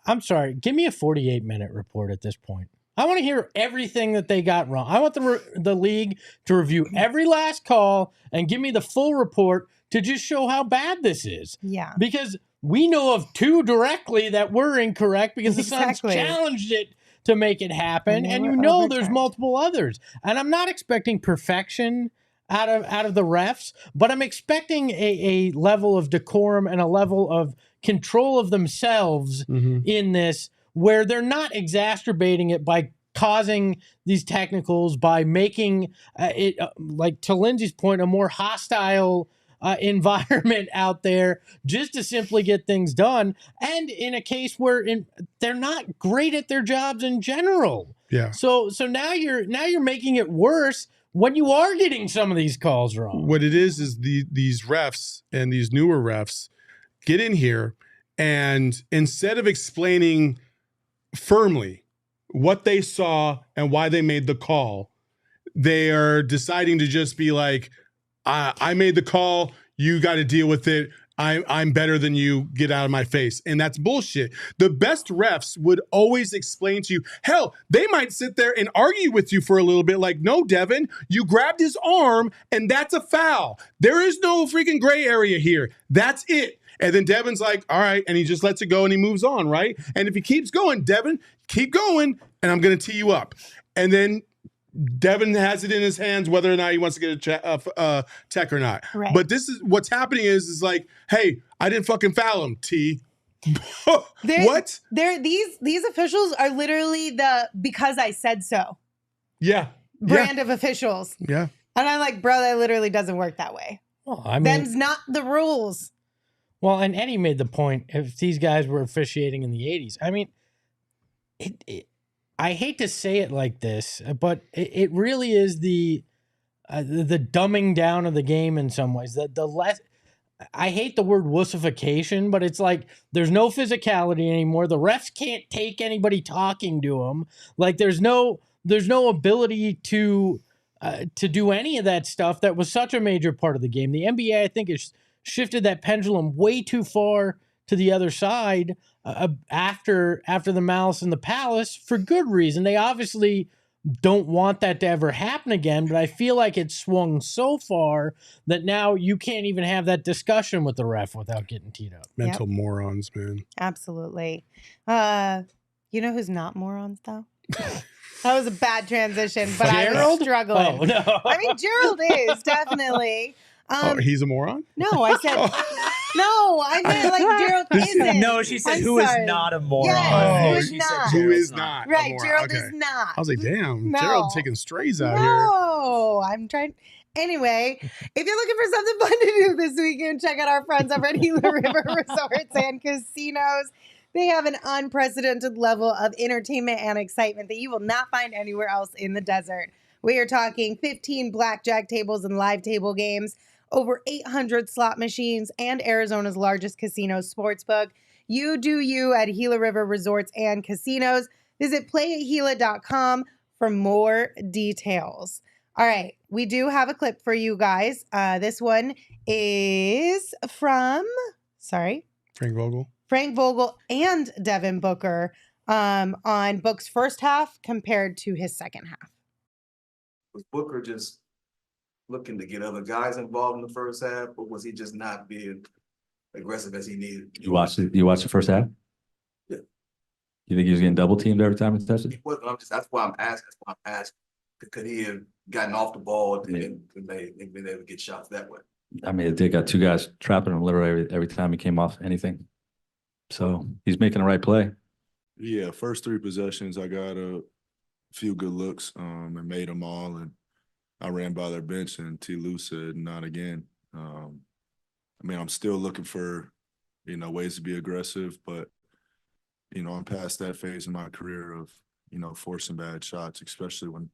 I'm sorry. Give me a 48-minute report at this point. I want to hear everything that they got wrong. I want the league to review every last call and give me the full report to just show how bad this is. Yeah. Because we know of 2 directly that were incorrect because the Suns challenged it to make it happen. And you know there's multiple others. And I'm not expecting perfection out of the refs, but I'm expecting a level of decorum and a level of control of themselves in this, where they're not exacerbating it by causing these technicals, by making it, like to Lindsay's point, a more hostile environment out there just to simply get things done. And in a case where they're not great at their jobs in general. Yeah. So now you're making it worse when you are getting some of these calls wrong. What it is these refs and these newer refs get in here, and instead of explaining firmly what they saw and why they made the call, they are deciding to just be like, I made the call, you got to deal with it, I'm better than you, get out of my face. And that's bullshit. The best refs would always explain to you, hell, they might sit there and argue with you for a little bit like, no, Devin, you grabbed his arm and that's a foul. There is no freaking gray area here. That's it. And then Devin's like, all right, and he just lets it go and he moves on, right? And if he keeps going, Devin, keep going, and I'm going to tee you up. And then Devin has it in his hands whether or not he wants to get a tech or not. Right. But this is what's happening is like, hey, I didn't fucking foul him, T. What? These officials are literally the because I said so brand of officials. Yeah. And I'm like, bro, that literally doesn't work that way. Well, I mean, them's not the rules. Well, and Eddie made the point, if these guys were officiating in the 80s, I mean, I hate to say it like this, but it really is the dumbing down of the game in some ways. The less, I hate the word wussification, but it's like there's no physicality anymore. The refs can't take anybody talking to them. Like there's no ability to do any of that stuff that was such a major part of the game. The NBA, I think, has shifted that pendulum way too far to the other side after the Malice in the Palace for good reason. They obviously don't want that to ever happen again, but I feel like it's swung so far that now you can't even have that discussion with the ref without getting teed up. Mental morons, man. Absolutely. You know who's not morons, though? That was a bad transition, but Gerald? I was struggling. Oh, no. I mean, Gerald is definitely. He's a moron? No, I said no. I meant like Gerald isn't. No, she said I'm who is sorry. not a moron. Yes, who is She not. said Who Gerald's is not? a Right, moron. Gerald Okay. is not. I was like, damn, No. Gerald taking strays out here. No, I'm trying. Anyway, if you're looking for something fun to do this weekend, check out our friends over at Gila River Resorts and Casinos. They have an unprecedented level of entertainment and excitement that you will not find anywhere else in the desert. We are talking 15 blackjack tables and live table games, over 800 slot machines, and Arizona's largest casino sportsbook. You do you at Gila River Resorts and Casinos. Visit playatgila.com for more details. All right, we do have a clip for you guys. This one is from, Frank Vogel and Devin Booker on Book's first half compared to his second half. Was Booker just looking to get other guys involved in the first half, or was he just not being aggressive as he needed? You watched the first half? Yeah. You think he was getting double teamed every time he touched it? He wasn't. That's why I'm asking. Could he have gotten off the ball and been able to get shots that way? I mean, they got two guys trapping him literally every time he came off anything. So he's making the right play. Yeah, first three possessions, I got a few good looks and made them all. And I ran by their bench, and T. Lou said, not again. I mean, I'm still looking for, ways to be aggressive, but, I'm past that phase in my career of, forcing bad shots, especially when,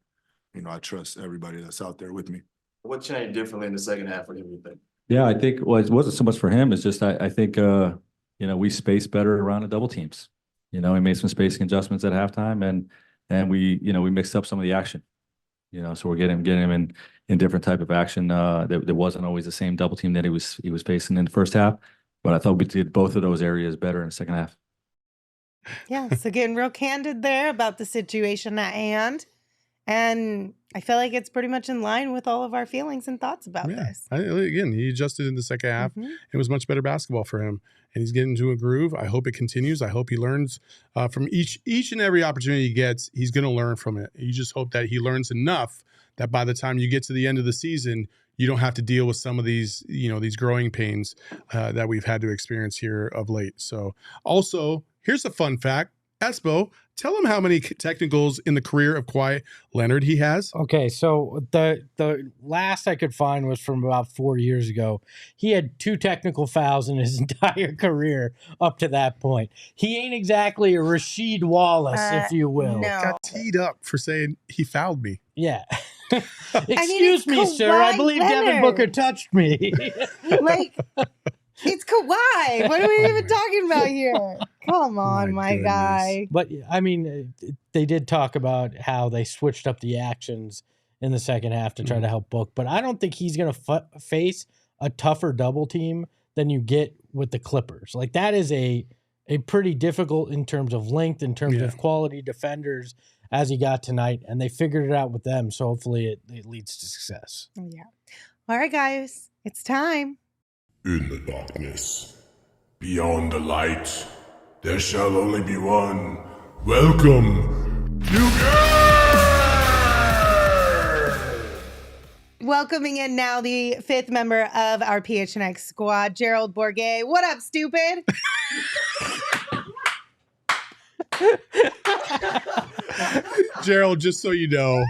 I trust everybody that's out there with me. What changed differently in the second half for him, you think? Yeah, I think, well, it wasn't so much for him. It's just, I think, we spaced better around the double teams. We made some spacing adjustments at halftime, and we mixed up some of the action. So we're getting him in different type of action. There wasn't always the same double team that he was facing in the first half, but I thought we did both of those areas better in the second half. Yeah, so getting real candid there about the situation at hand. And I feel like it's pretty much in line with all of our feelings and thoughts about this. Again, he adjusted in the second half. Mhm. It was much better basketball for him, and he's getting into a groove. I hope it continues. I hope he learns from each and every opportunity he gets. He's going to learn from it. You just hope that he learns enough that by the time you get to the end of the season, you don't have to deal with some of these, these growing pains that we've had to experience here of late. So, also, here's a fun fact. Espo, tell him how many technicals in the career of Kawhi Leonard he has. Okay, so the last I could find was from about 4 years ago. He had 2 technical fouls in his entire career up to that point. He ain't exactly a Rasheed Wallace, if you will. No. Got teed up for saying he fouled me. Yeah. it's Excuse me, sir. I Kawhi believe Devin Leonard. Booker touched me. Like, it's Kawhi. What are we even talking about here? Come on, my goodness. guy. But, I mean, they did talk about how they switched up the actions in the second half to try to help Book. But I don't think he's going to face a tougher double team than you get with the Clippers. Like that is a pretty difficult in terms of length, in terms of quality defenders as he got tonight, and they figured it out with them. So hopefully it leads to success. Yeah. All right, guys, it's time. In the darkness, beyond the light, there shall only be one. Welcome, Welcoming in now the 5th member of our PHNX squad, Gerald Bourguet. What up, stupid? Gerald, just so you know,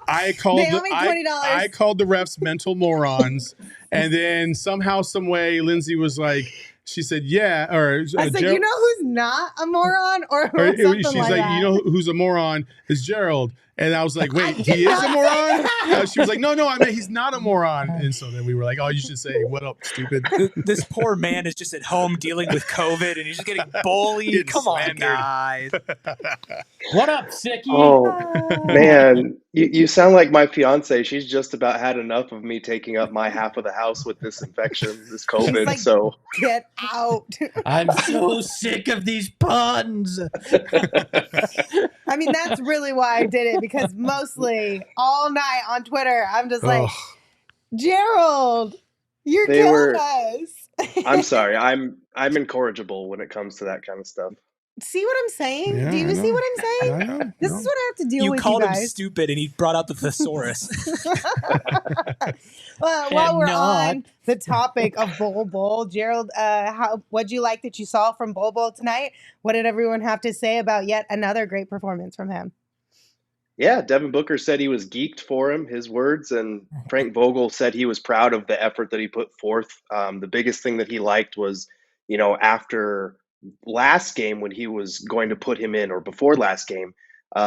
I called I called the refs mental morons, and then somehow, some way, Lindsay was like, she said, "Yeah," or I said, "You know who's not a moron?" Or something she's like that. "You know who's a moron is Gerald." And I was like, "Wait, he is a moron?" She was like, "No, I mean he's not a moron." And so then we were like, "Oh, you should say what up, stupid." This poor man is just at home dealing with COVID, and he's just getting bullied. Come on, guys. What up, Sicky? Oh, man. You sound like my fiance. She's just about had enough of me taking up my half of the house with this infection, this COVID. Like, so get out. I'm so sick of these puns. I mean, that's really why I did it, because mostly all night on Twitter, I'm just like, Gerald, you're killing us. I'm sorry. I'm incorrigible when it comes to that kind of stuff. See what I'm saying? Yeah, Do you see what I'm saying? I know. This is what I have to deal You with, called you him guys. stupid, and he brought out the thesaurus. Well, while we're on the topic of Bol Bol, Gerald, what'd you like that you saw from Bol Bol tonight? What did everyone have to say about yet another great performance from him? Yeah, Devin Booker said he was geeked for him, his words, and Frank Vogel said he was proud of the effort that he put forth. The biggest thing that he liked was, after last game when he was going to put him in, or before last game,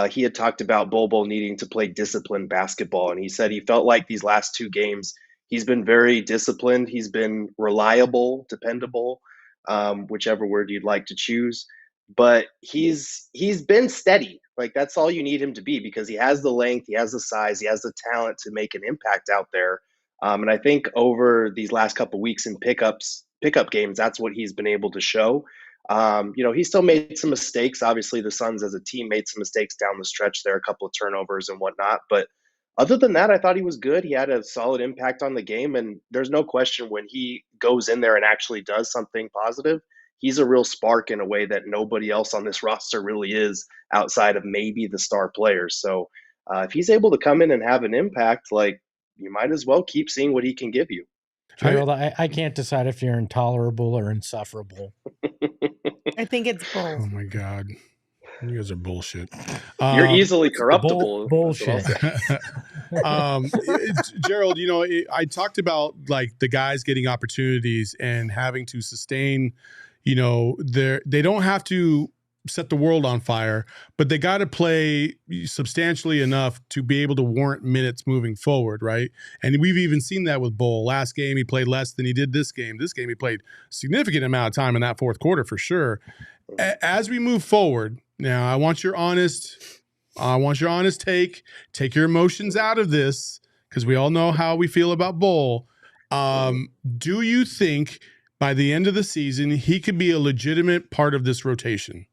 he had talked about Bol Bol needing to play disciplined basketball. And he said he felt like these last 2 games, he's been very disciplined. He's been reliable, dependable, whichever word you'd like to choose. But he's been steady. Like, that's all you need him to be, because he has the length, he has the size, he has the talent to make an impact out there. And I think over these last couple of weeks in pickup games, that's what he's been able to show. He still made some mistakes. Obviously, the Suns as a team made some mistakes down the stretch there, a couple of turnovers and whatnot. But other than that, I thought he was good. He had a solid impact on the game. And there's no question when he goes in there and actually does something positive, he's a real spark in a way that nobody else on this roster really is, outside of maybe the star players. So if he's able to come in and have an impact, like, you might as well keep seeing what he can give you. Gerald, I can't decide if you're intolerable or insufferable. I think it's both. Oh my God, you guys are bullshit. You're easily corruptible. Bullshit. Gerald, I talked about like the guys getting opportunities and having to sustain. They don't have to set the world on fire, but they got to play substantially enough to be able to warrant minutes moving forward, right? And we've even seen that with Bol. Last game, he played less than he did this game. This game, he played a significant amount of time in that fourth quarter for sure. As we move forward, now I want your honest take. Take your emotions out of this, because we all know how we feel about Bol. Do you think by the end of the season he could be a legitimate part of this rotation?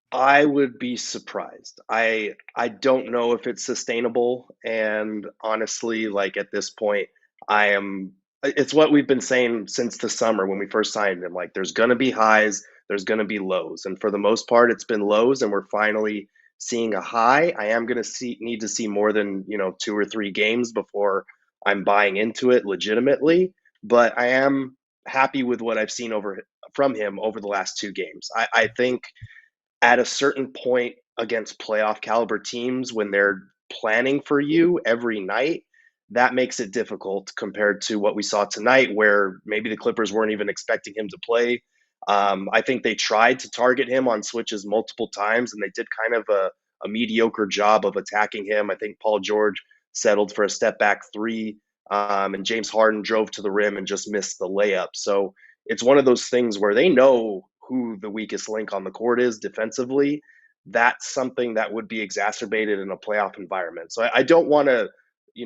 I would be surprised. I don't know if it's sustainable. And honestly, like, at this point, it's what we've been saying since the summer when we first signed him. Like, there's going to be highs, there's going to be lows. And for the most part, it's been lows, and we're finally seeing a high. I am going to need to see more than, 2 or 3 games before I'm buying into it legitimately. But I am happy with what I've seen from him over the last 2 games. I think at a certain point against playoff caliber teams, when they're planning for you every night, that makes it difficult compared to what we saw tonight, where maybe the Clippers weren't even expecting him to play. I think they tried to target him on switches multiple times, and they did kind of a mediocre job of attacking him. I think Paul George settled for a step back 3, and James Harden drove to the rim and just missed the layup. So it's one of those things where they know who the weakest link on the court is defensively. That's something that would be exacerbated in a playoff environment. So I don't want to,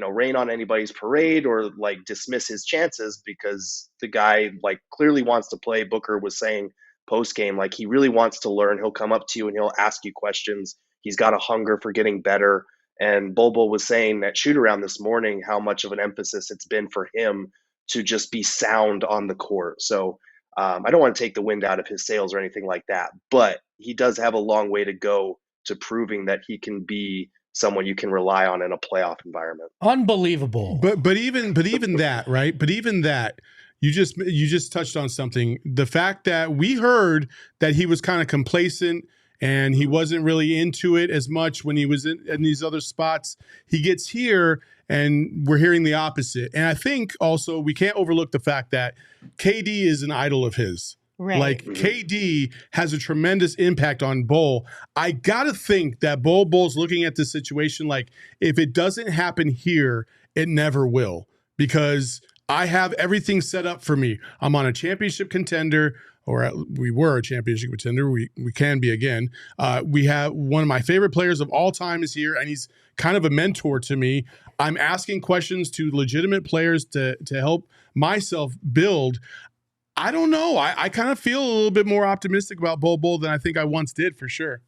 rain on anybody's parade or like dismiss his chances, because the guy like clearly wants to play. Booker was saying post game, like he really wants to learn. He'll come up to you and he'll ask you questions. He's got a hunger for getting better. And Bol Bol was saying at shoot around this morning how much of an emphasis it's been for him to just be sound on the court. So I don't want to take the wind out of his sails or anything like that, but he does have a long way to go to proving that he can be someone you can rely on in a playoff environment. Unbelievable. But even that, right? But even that, you just touched on something. The fact that we heard that he was kind of complacent and he wasn't really into it as much when he was in these other spots. He gets here and we're hearing the opposite. And I think also we can't overlook the fact that KD is an idol of his. Right. Like KD has a tremendous impact on Bol. I gotta think that Bol's looking at this situation like, if it doesn't happen here, it never will, because I have everything set up for me. I'm on a championship contender, or we were a championship contender. We can be again. We have one of my favorite players of all time is here, and he's kind of a mentor to me. I'm asking questions to legitimate players to help myself build. I don't know. I kind of feel a little bit more optimistic about Bol than I think I once did, for sure.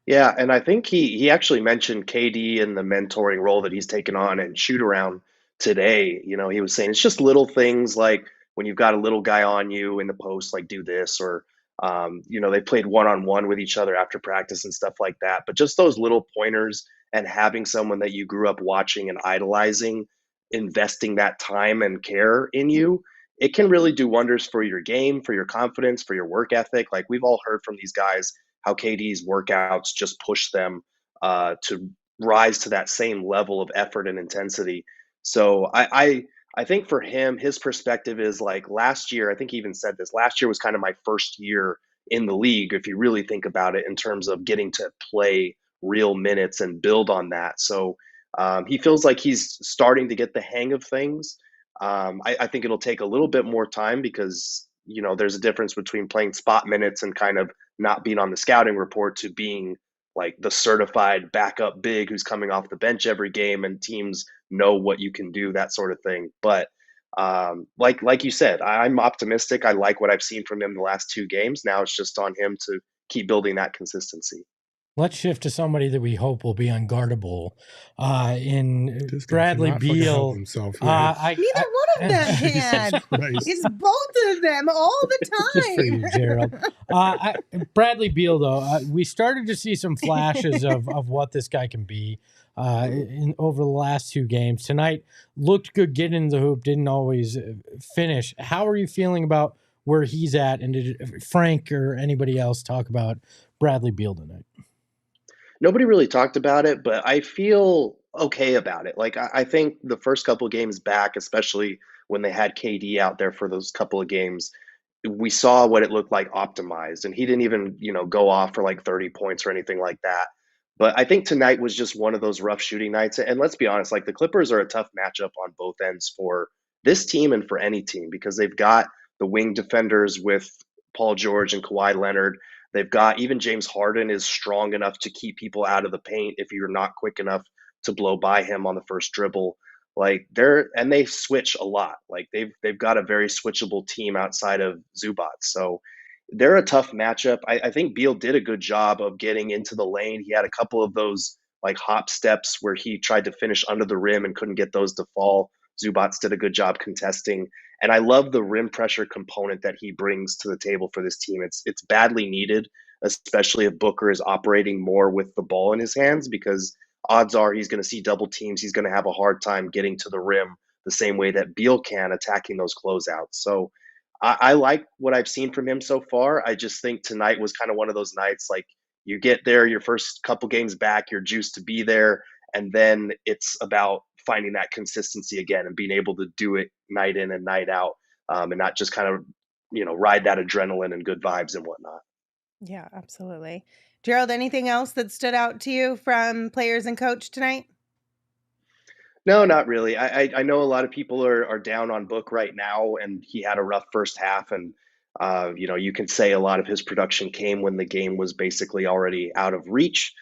Yeah, and I think he actually mentioned KD and the mentoring role that he's taken on and shoot around today. He was saying it's just little things like when you've got a little guy on you in the post, like do this, or they played one-on-one with each other after practice and stuff like that. But just those little pointers and having someone that you grew up watching and idolizing, investing that time and care in you, it can really do wonders for your game, for your confidence, for your work ethic. Like we've all heard from these guys how KD's workouts just push them to rise to that same level of effort and intensity. So I think for him, his perspective is like last year, I think he even said this, last year was kind of my first year in the league, if you really think about it, in terms of getting to play real minutes and build on that. So he feels like he's starting to get the hang of things. I think it'll take a little bit more time because, there's a difference between playing spot minutes and kind of not being on the scouting report to being like the certified backup big who's coming off the bench every game and teams know what you can do, that sort of thing. But like you said, I'm optimistic. I like what I've seen from him the last 2 games. Now it's just on him to keep building that consistency. Let's shift to somebody that we hope will be unguardable in Bradley Beal. Neither one of them can. It's both of them all the time. Just for you, Gerald. Bradley Beal, though, we started to see some flashes of what this guy can be over the last 2 games. Tonight looked good getting in the hoop, didn't always finish. How are you feeling about where he's at? And did Frank or anybody else talk about Bradley Beal tonight? Nobody really talked about it, but I feel okay about it. Like, I think the first couple of games back, especially when they had KD out there for those couple of games, we saw what it looked like optimized. And he didn't even, go off for like 30 points or anything like that. But I think tonight was just one of those rough shooting nights. And let's be honest, like the Clippers are a tough matchup on both ends for this team and for any team, because they've got the wing defenders with Paul George and Kawhi Leonard. They've got even James Harden is strong enough to keep people out of the paint if you're not quick enough to blow by him on the first dribble. Like they switch a lot. Like they've got a very switchable team outside of Zubac. So they're a tough matchup. I think Beal did a good job of getting into the lane. He had a couple of those like hop steps where he tried to finish under the rim and couldn't get those to fall. Zubac did a good job contesting. And I love the rim pressure component that he brings to the table for this team. It's badly needed, especially if Booker is operating more with the ball in his hands, because odds are he's going to see double teams. He's going to have a hard time getting to the rim the same way that Beal can, attacking those closeouts. So I like what I've seen from him so far. I just think tonight was kind of one of those nights, like you get there, your first couple games back, you're juiced to be there. And then it's about finding that consistency again and being able to do it night in and night out, and not just kind of, ride that adrenaline and good vibes and whatnot. Yeah, absolutely. Gerald, anything else that stood out to you from players and coach tonight? No, not really. I know a lot of people are down on Book right now, and he had a rough first half. And, you can say a lot of his production came when the game was basically already out of reach.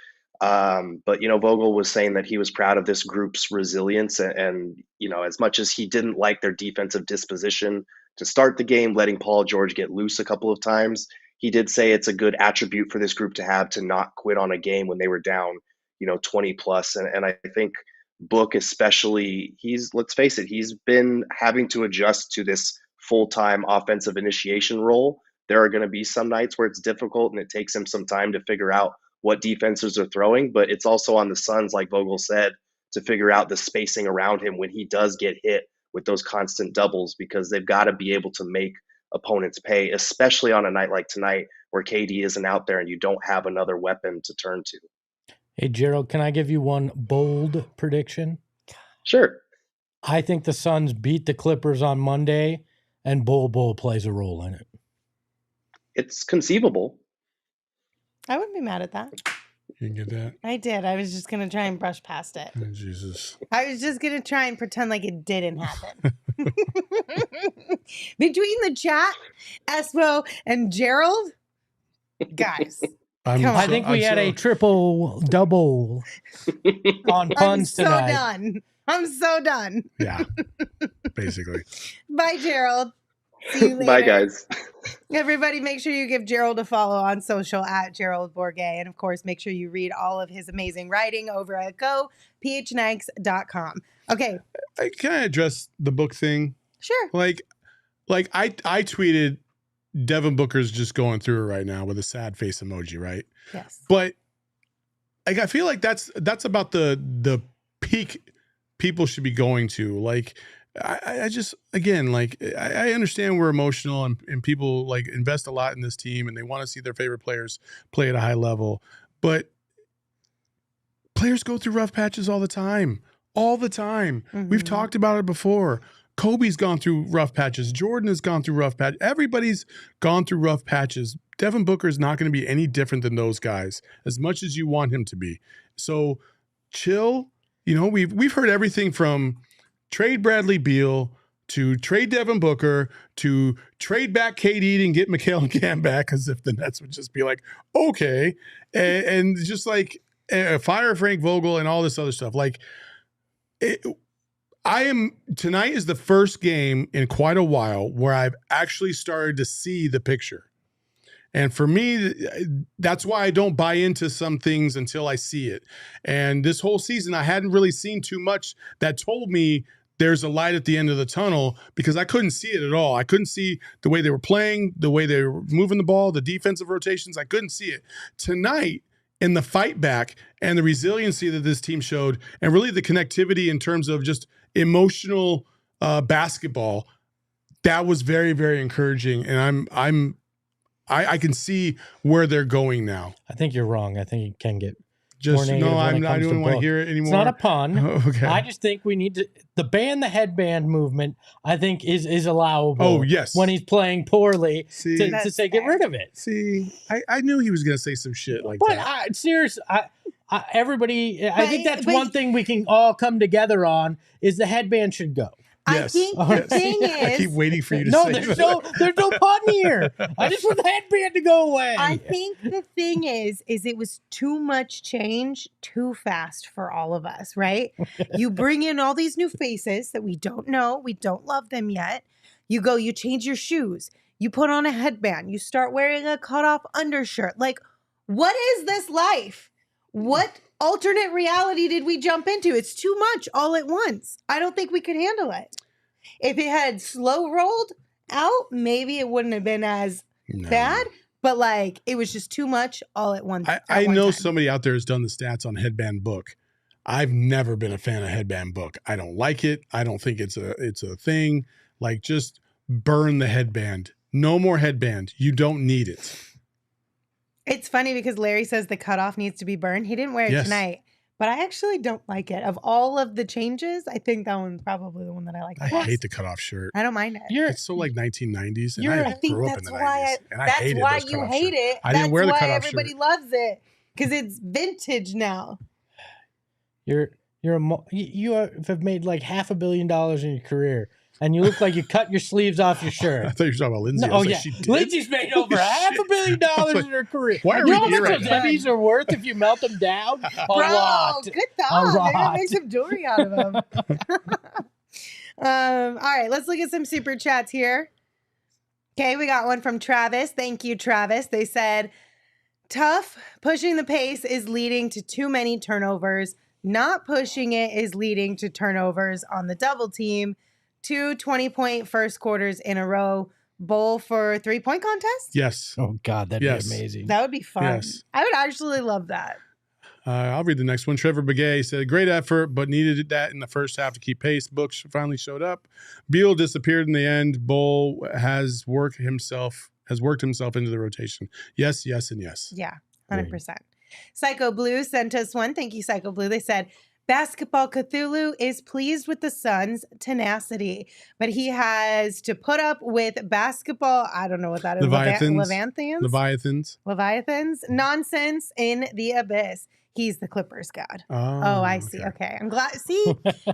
But, Vogel was saying that he was proud of this group's resilience. And, as much as he didn't like their defensive disposition to start the game, letting Paul George get loose a couple of times, he did say it's a good attribute for this group to have, to not quit on a game when they were down, 20 plus. And I think Book especially, let's face it, he's been having to adjust to this full-time offensive initiation role. There are going to be some nights where it's difficult and it takes him some time to figure out what defenses are throwing, but it's also on the Suns, like Vogel said, to figure out the spacing around him when he does get hit with those constant doubles, because they've got to be able to make opponents pay, especially on a night like tonight where KD isn't out there and you don't have another weapon to turn to. Hey, Gerald, can I give you one bold prediction? Sure. I think the Suns beat the Clippers on Monday, and Bol Bol plays a role in it. It's conceivable. I wouldn't be mad at that. You can get that? I did. I was just going to try and brush past it. Oh, Jesus. I was just going to try and pretend like it didn't happen. Between the chat, Espo, and Gerald, guys. I think we had a triple-double on puns tonight. I'm so done. Yeah, basically. Bye, Gerald. See you later. Bye, guys. Everybody, make sure you give Gerald a follow on social at Gerald Bourguet. And, of course, make sure you read all of his amazing writing over at gophnx.com. Okay. Can I address the Book thing? Sure. Like I tweeted, Devin Booker's just going through it right now with a sad face emoji, right? Yes. But I feel like that's about the peak people should be going to. Like, I just, again, like, I understand we're emotional and people like invest a lot in this team and they want to see their favorite players play at a high level, but players go through rough patches all the time. Mm-hmm. We've talked about it before. Kobe's gone through rough patches. Jordan has gone through rough patches. Everybody's gone through rough patches. Devin Booker is not going to be any different than those guys, as much as you want him to be. So chill. We've heard everything from trade Bradley Beal to trade Devin Booker to trade back KD and get Mikal and Cam back, as if the Nets would just be like, okay, and just like fire Frank Vogel and all this other stuff. Like, tonight is the first game in quite a while where I've actually started to see the picture. And for me, that's why I don't buy into some things until I see it. And this whole season, I hadn't really seen too much that told me there's a light at the end of the tunnel, because I couldn't see it at all. I couldn't see the way they were playing, the way they were moving the ball, the defensive rotations. I couldn't see it. Tonight, in the fight back and the resiliency that this team showed, and really the connectivity in terms of just emotional basketball, that was very, very encouraging. And I can see where they're going now. I think you're wrong. I think it can get just no. I don't want to hear it anymore. It's not a pun. Okay. I just think we need to the headband movement. I think is allowable. Oh yes, when he's playing poorly, to say get rid of it. See, I knew he was going to say some shit like but that. Seriously, everybody. I think that's one thing we can all come together on is the headband should go. Yes. I think the thing is, I keep waiting for you to say there's no pun here. I just want the headband to go away. I think the thing is it was too much change too fast for all of us, right? You bring in all these new faces that we don't know, we don't love them yet. You change your shoes, you put on a headband, you start wearing a cutoff undershirt. Like, what is this life? What alternate reality did we jump into? It's too much all at once. I don't think we could handle it. If it had slow rolled out, maybe it wouldn't have been as bad. But like, it was just too much all at once. I know somebody out there has done the stats on headband Book. I've never been a fan of headband Book. I don't like it. I don't think it's a thing. Like, just burn the headband. No more headband. You don't need it. It's funny because Larry says the cutoff needs to be burned. He didn't wear it tonight, but I actually don't like it. Of all of the changes, I think that one's probably the one that I like. I hate the cutoff shirt. I don't mind it. It's so like 1990s, and I grew up in the 90s. That's why you hate it. I didn't wear the cutoff shirt. Everybody loves it because it's vintage now. You have made like $500 million in your career. and you look like you cut your sleeves off your shirt. I thought you were talking about Lindsay. No, she did. Lindsay's made over $500 million in her career. Why are you we know here how right much now? those Emmys are worth if you melt them down? A lot. Good thought. They're gonna lot. make some jewelry out of them. All right, let's look at some super chats here. Okay, we got one from Travis. Thank you, Travis. They said, tough, pushing the pace is leading to too many turnovers. Not pushing it is leading to turnovers on the double team. 2 20-point first quarters in a row. Bol for 3-point contest? Yes. Oh, God, that'd be amazing. That would be fun. Yes. I would actually love that. I'll read the next one. Trevor Bourguet said, great effort, but needed that in the first half to keep pace. Book finally showed up. Beal disappeared in the end. Bol has worked himself into the rotation. Yes, yes, and yes. Yeah, 100%. Psycho Blue sent us one. Thank you, Psycho Blue. They said, Basketball Cthulhu is pleased with the Suns' tenacity, but he has to put up with basketball, I don't know what that is. Leviathans? Nonsense in the abyss. He's the Clippers god. Oh, I see. Okay. I'm glad.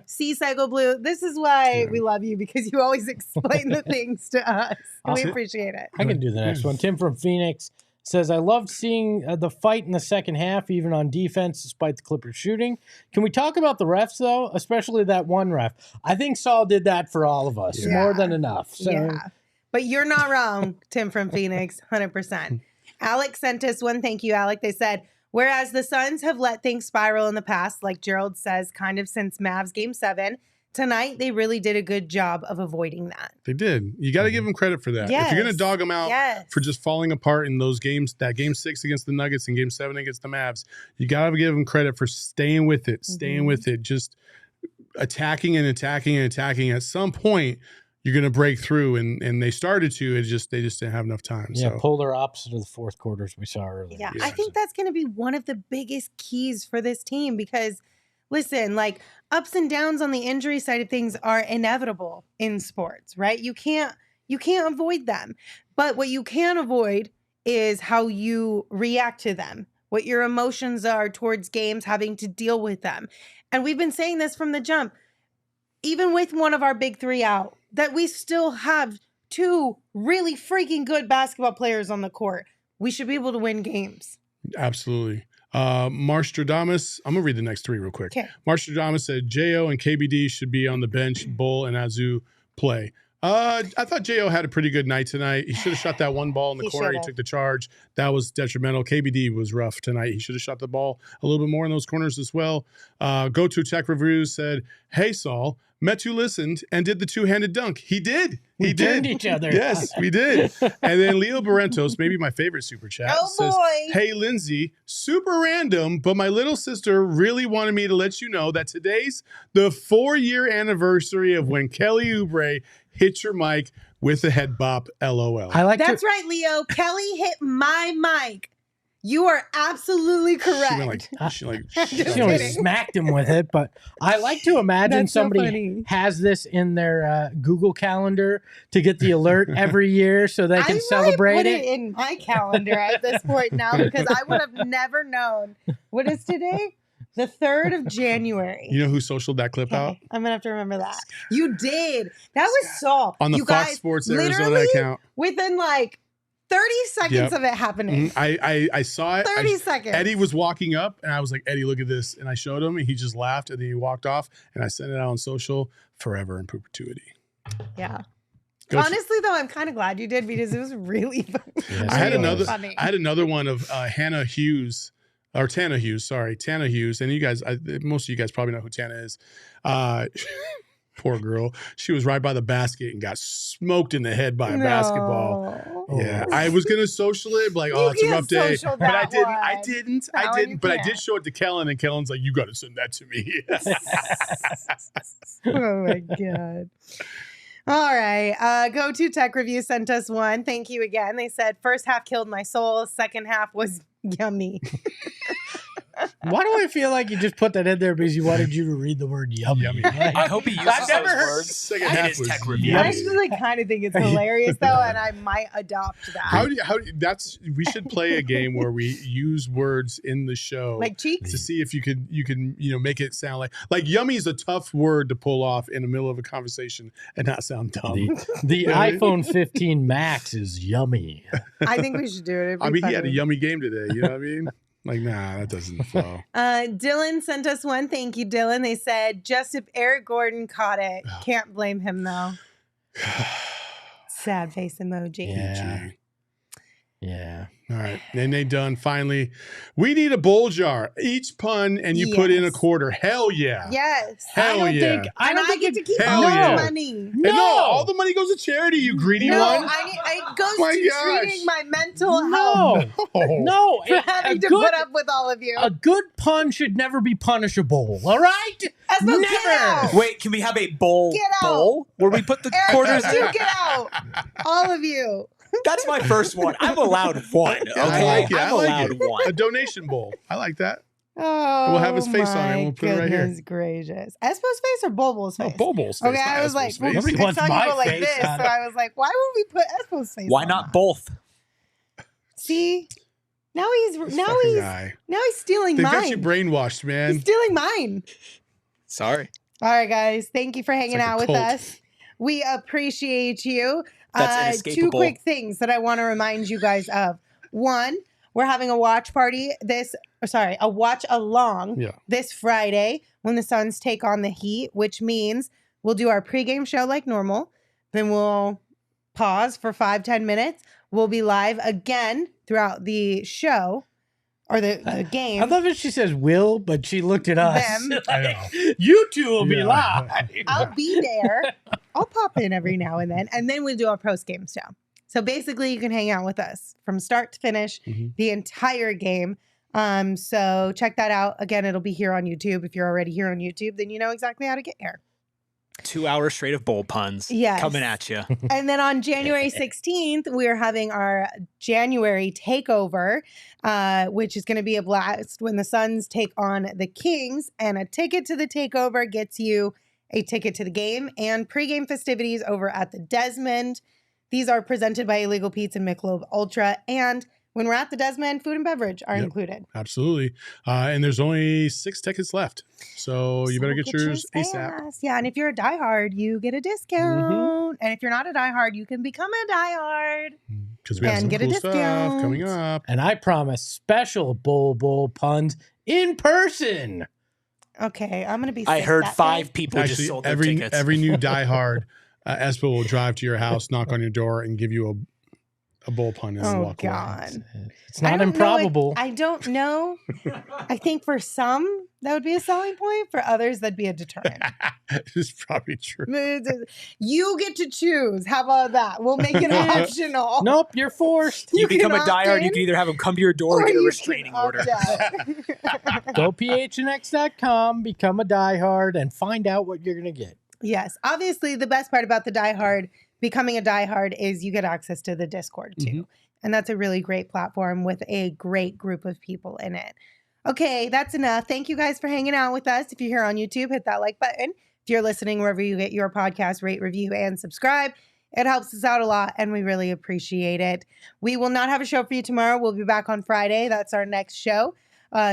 See, Psycho Blue. This is why we love you, because you always explain the things to us. We appreciate it. I can do the next one. Tim from Phoenix says, I loved seeing the fight in the second half, even on defense, despite the Clippers shooting. Can we talk about the refs, though? Especially that one ref. I think Saul did that for all of us. More than enough. So. Yeah. But you're not wrong, Tim from Phoenix. 100%. Alex sent us one. Thank you, Alec. They said, whereas the Suns have let things spiral in the past, like Gerald says, kind of since Mavs Game 7, tonight they really did a good job of avoiding that. They did. You got to give them credit for that. Yes. If you're going to dog them out for just falling apart in those games, that Game 6 against the Nuggets and Game 7 against the Mavs, you got to give them credit for staying with it, just attacking and attacking and attacking. At some point, you're going to break through, and they started to. They just didn't have enough time. Yeah, so. polar opposite of the fourth quarters we saw earlier. Yeah, I think that's going to be one of the biggest keys for this team because, listen, like ups and downs on the injury side of things are inevitable in sports, right? You can't avoid them. But what you can avoid is how you react to them, what your emotions are towards games, having to deal with them. And we've been saying this from the jump, even with one of our big three out, that we still have two really freaking good basketball players on the court. We should be able to win games. Absolutely. Marstradamus, I'm going to read the next three real quick. Okay. Marstradamus said, J.O. and KBD should be on the bench. Bol and Azu play. I thought J.O. had a pretty good night tonight. He should have shot that one ball in the corner. He took the charge. That was detrimental. KBD was rough tonight. He should have shot the ball a little bit more in those corners as well. Go To Tech Reviews said, hey, Saul, Metu listened and did the two-handed dunk. He did. We did each other. Yes, we did. And then Leo Barrentos, maybe my favorite super chat, says, hey, Lindsay, super random, but my little sister really wanted me to let you know that today's the 4-year anniversary of when Kelly Oubre hit your mic with a head bop, LOL. That's right, Leo. Kelly hit my mic. You are absolutely correct. She only smacked him with it, but I like to imagine somebody has this in their Google Calendar to get the alert every year so they can celebrate put it in my calendar at this point now because I would have never known. What is today? The 3rd of January. You know who socialed that clip out? I'm going to have to remember that. You did. That was Saul. On the Fox Sports Arizona account. Within like 30 seconds of it happening. I saw it. 30 seconds. Eddie was walking up, and I was like, Eddie, look at this. And I showed him, and he just laughed, and then he walked off, and I sent it out on social forever in perpetuity. Yeah. Honestly, though, I'm kind of glad you did because it was really funny. Yes, I had another one of Tana Hughes. Tana Hughes, and you guys, most of you guys probably know who Tana is. Poor girl. She was right by the basket and got smoked in the head by a basketball. Yeah, I was gonna social it, like, oh, it's a rough day, but I didn't. But I did show it to Kellen, and Kellen's like, you got to send that to me. Oh my god. All right. Go To Tech Review sent us one. Thank you again. They said, first half killed my soul. Second half was yummy. Why do I feel like you just put that in there because you wanted you to read the word yummy? I hope he uses those words in his tech review. I actually kind of think it's hilarious though, and I might adopt that. We should play a game where we use words in the show, like cheeks, to see if you can make it sound like yummy is a tough word to pull off in the middle of a conversation and not sound dumb. The iPhone 15 Max is yummy. I think we should do it. I mean, he had a yummy game today. You know what I mean? Like, nah, that doesn't flow. Dylan sent us one. Thank you, Dylan. They said, just if Eric Gordon caught it. Can't blame him, though. Sad face emoji. Yeah. All right. And they done finally. We need a bowl jar. Each pun, and you put in a quarter. Hell yeah. Yes. Hell yeah. I don't get to keep all the money. No, all the money goes to charity, you greedy one. It goes to treating my mental health. No. For having to put up with all of you. A good pun should never be punishable. All right? Never. Wait, can we have a bowl where we put the quarters in? Get out. All of you. That's my first one. I'm allowed one. Okay? I like it. I'm allowed one. A donation bowl. I like that. Oh, we'll have his face on it. And we'll put it right here. Goodness gracious. Espo's face or Bol Bol's face? Oh, Bol Bol's face. Okay, I was like, well, Nobody next wants time my you go like face this. on So it. I was like, why would we put Espo's face? Why on not that? both? See, now he's stealing They've mine. got you brainwashed, man. He's stealing mine. Sorry. All right, guys. Thank you for hanging like a out with cult. us. We appreciate you. That's Two inescapable. quick things that I want to remind you guys of. One, we're having a watch party a watch along this Friday when the Suns take on the Heat, which means we'll do our pregame show like normal. Then we'll pause for 5-10 minutes. We'll be live again throughout the show or the game. I love that she says will, but she looked at us. Them. I know. You two will be live. I'll be there. I'll pop in every now and then we'll do our post-game show. So basically, you can hang out with us from start to finish, the entire game. So check that out. Again, it'll be here on YouTube. If you're already here on YouTube, then you know exactly how to get here. 2 hours straight of bowl puns coming at you. And then on January 16th, we're having our January takeover, which is going to be a blast when the Suns take on the Kings. And a ticket to the takeover gets you a ticket to the game and pregame festivities over at the Desmond. These are presented by Illegal Pete's and Michelob Ultra. And when we're at the Desmond, food and beverage are included. Absolutely. And there's only 6 tickets left. So you better get yours ASAP. Yeah, and if you're a diehard, you get a discount. And if you're not a diehard, you can become a diehard. Because we have some get a cool stuff discount. coming up. And I promise special Bowl puns in person. Okay, I'm going to be I sick heard that 5 day. people just sold their tickets. Every new diehard, Espo will drive to your house, knock on your door, and give you a bowl pun and walk God. away. It's not improbable. I don't know. I think for some, that would be a selling point. For others, that'd be a deterrent. It's probably true. You get to choose. How about that? We'll make it optional. Nope, you're forced. You become a can opt diehard, in, you can either have them come to your door or get a restraining order. Go PHNX.com, become a diehard, and find out what you're going to get. Yes. Obviously, the best part about the diehard, becoming a diehard, is you get access to the Discord too. And that's a really great platform with a great group of people in it. Okay, that's enough. Thank you guys for hanging out with us. If you're here on YouTube, hit that like button. If you're listening wherever you get your podcast, rate, review, and subscribe. It helps us out a lot, and we really appreciate it. We will not have a show for you tomorrow. We'll be back on Friday. That's our next show.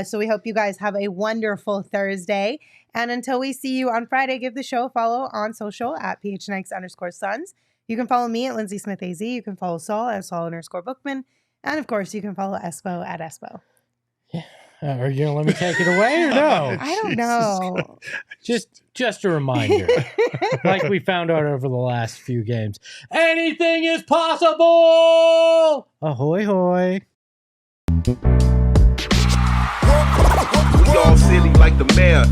So we hope you guys have a wonderful Thursday. And until we see you on Friday, give the show a follow on social at PHNX_Suns. You can follow me at Lindsay Smith AZ. You can follow Saul at Saul_Bookman. And of course, you can follow Espo at Espo. Yeah. Are you going to let me take it away or no? I don't know. Just a reminder, like we found out over the last few games, anything is possible. Ahoy, hoy. We all silly like the mayor.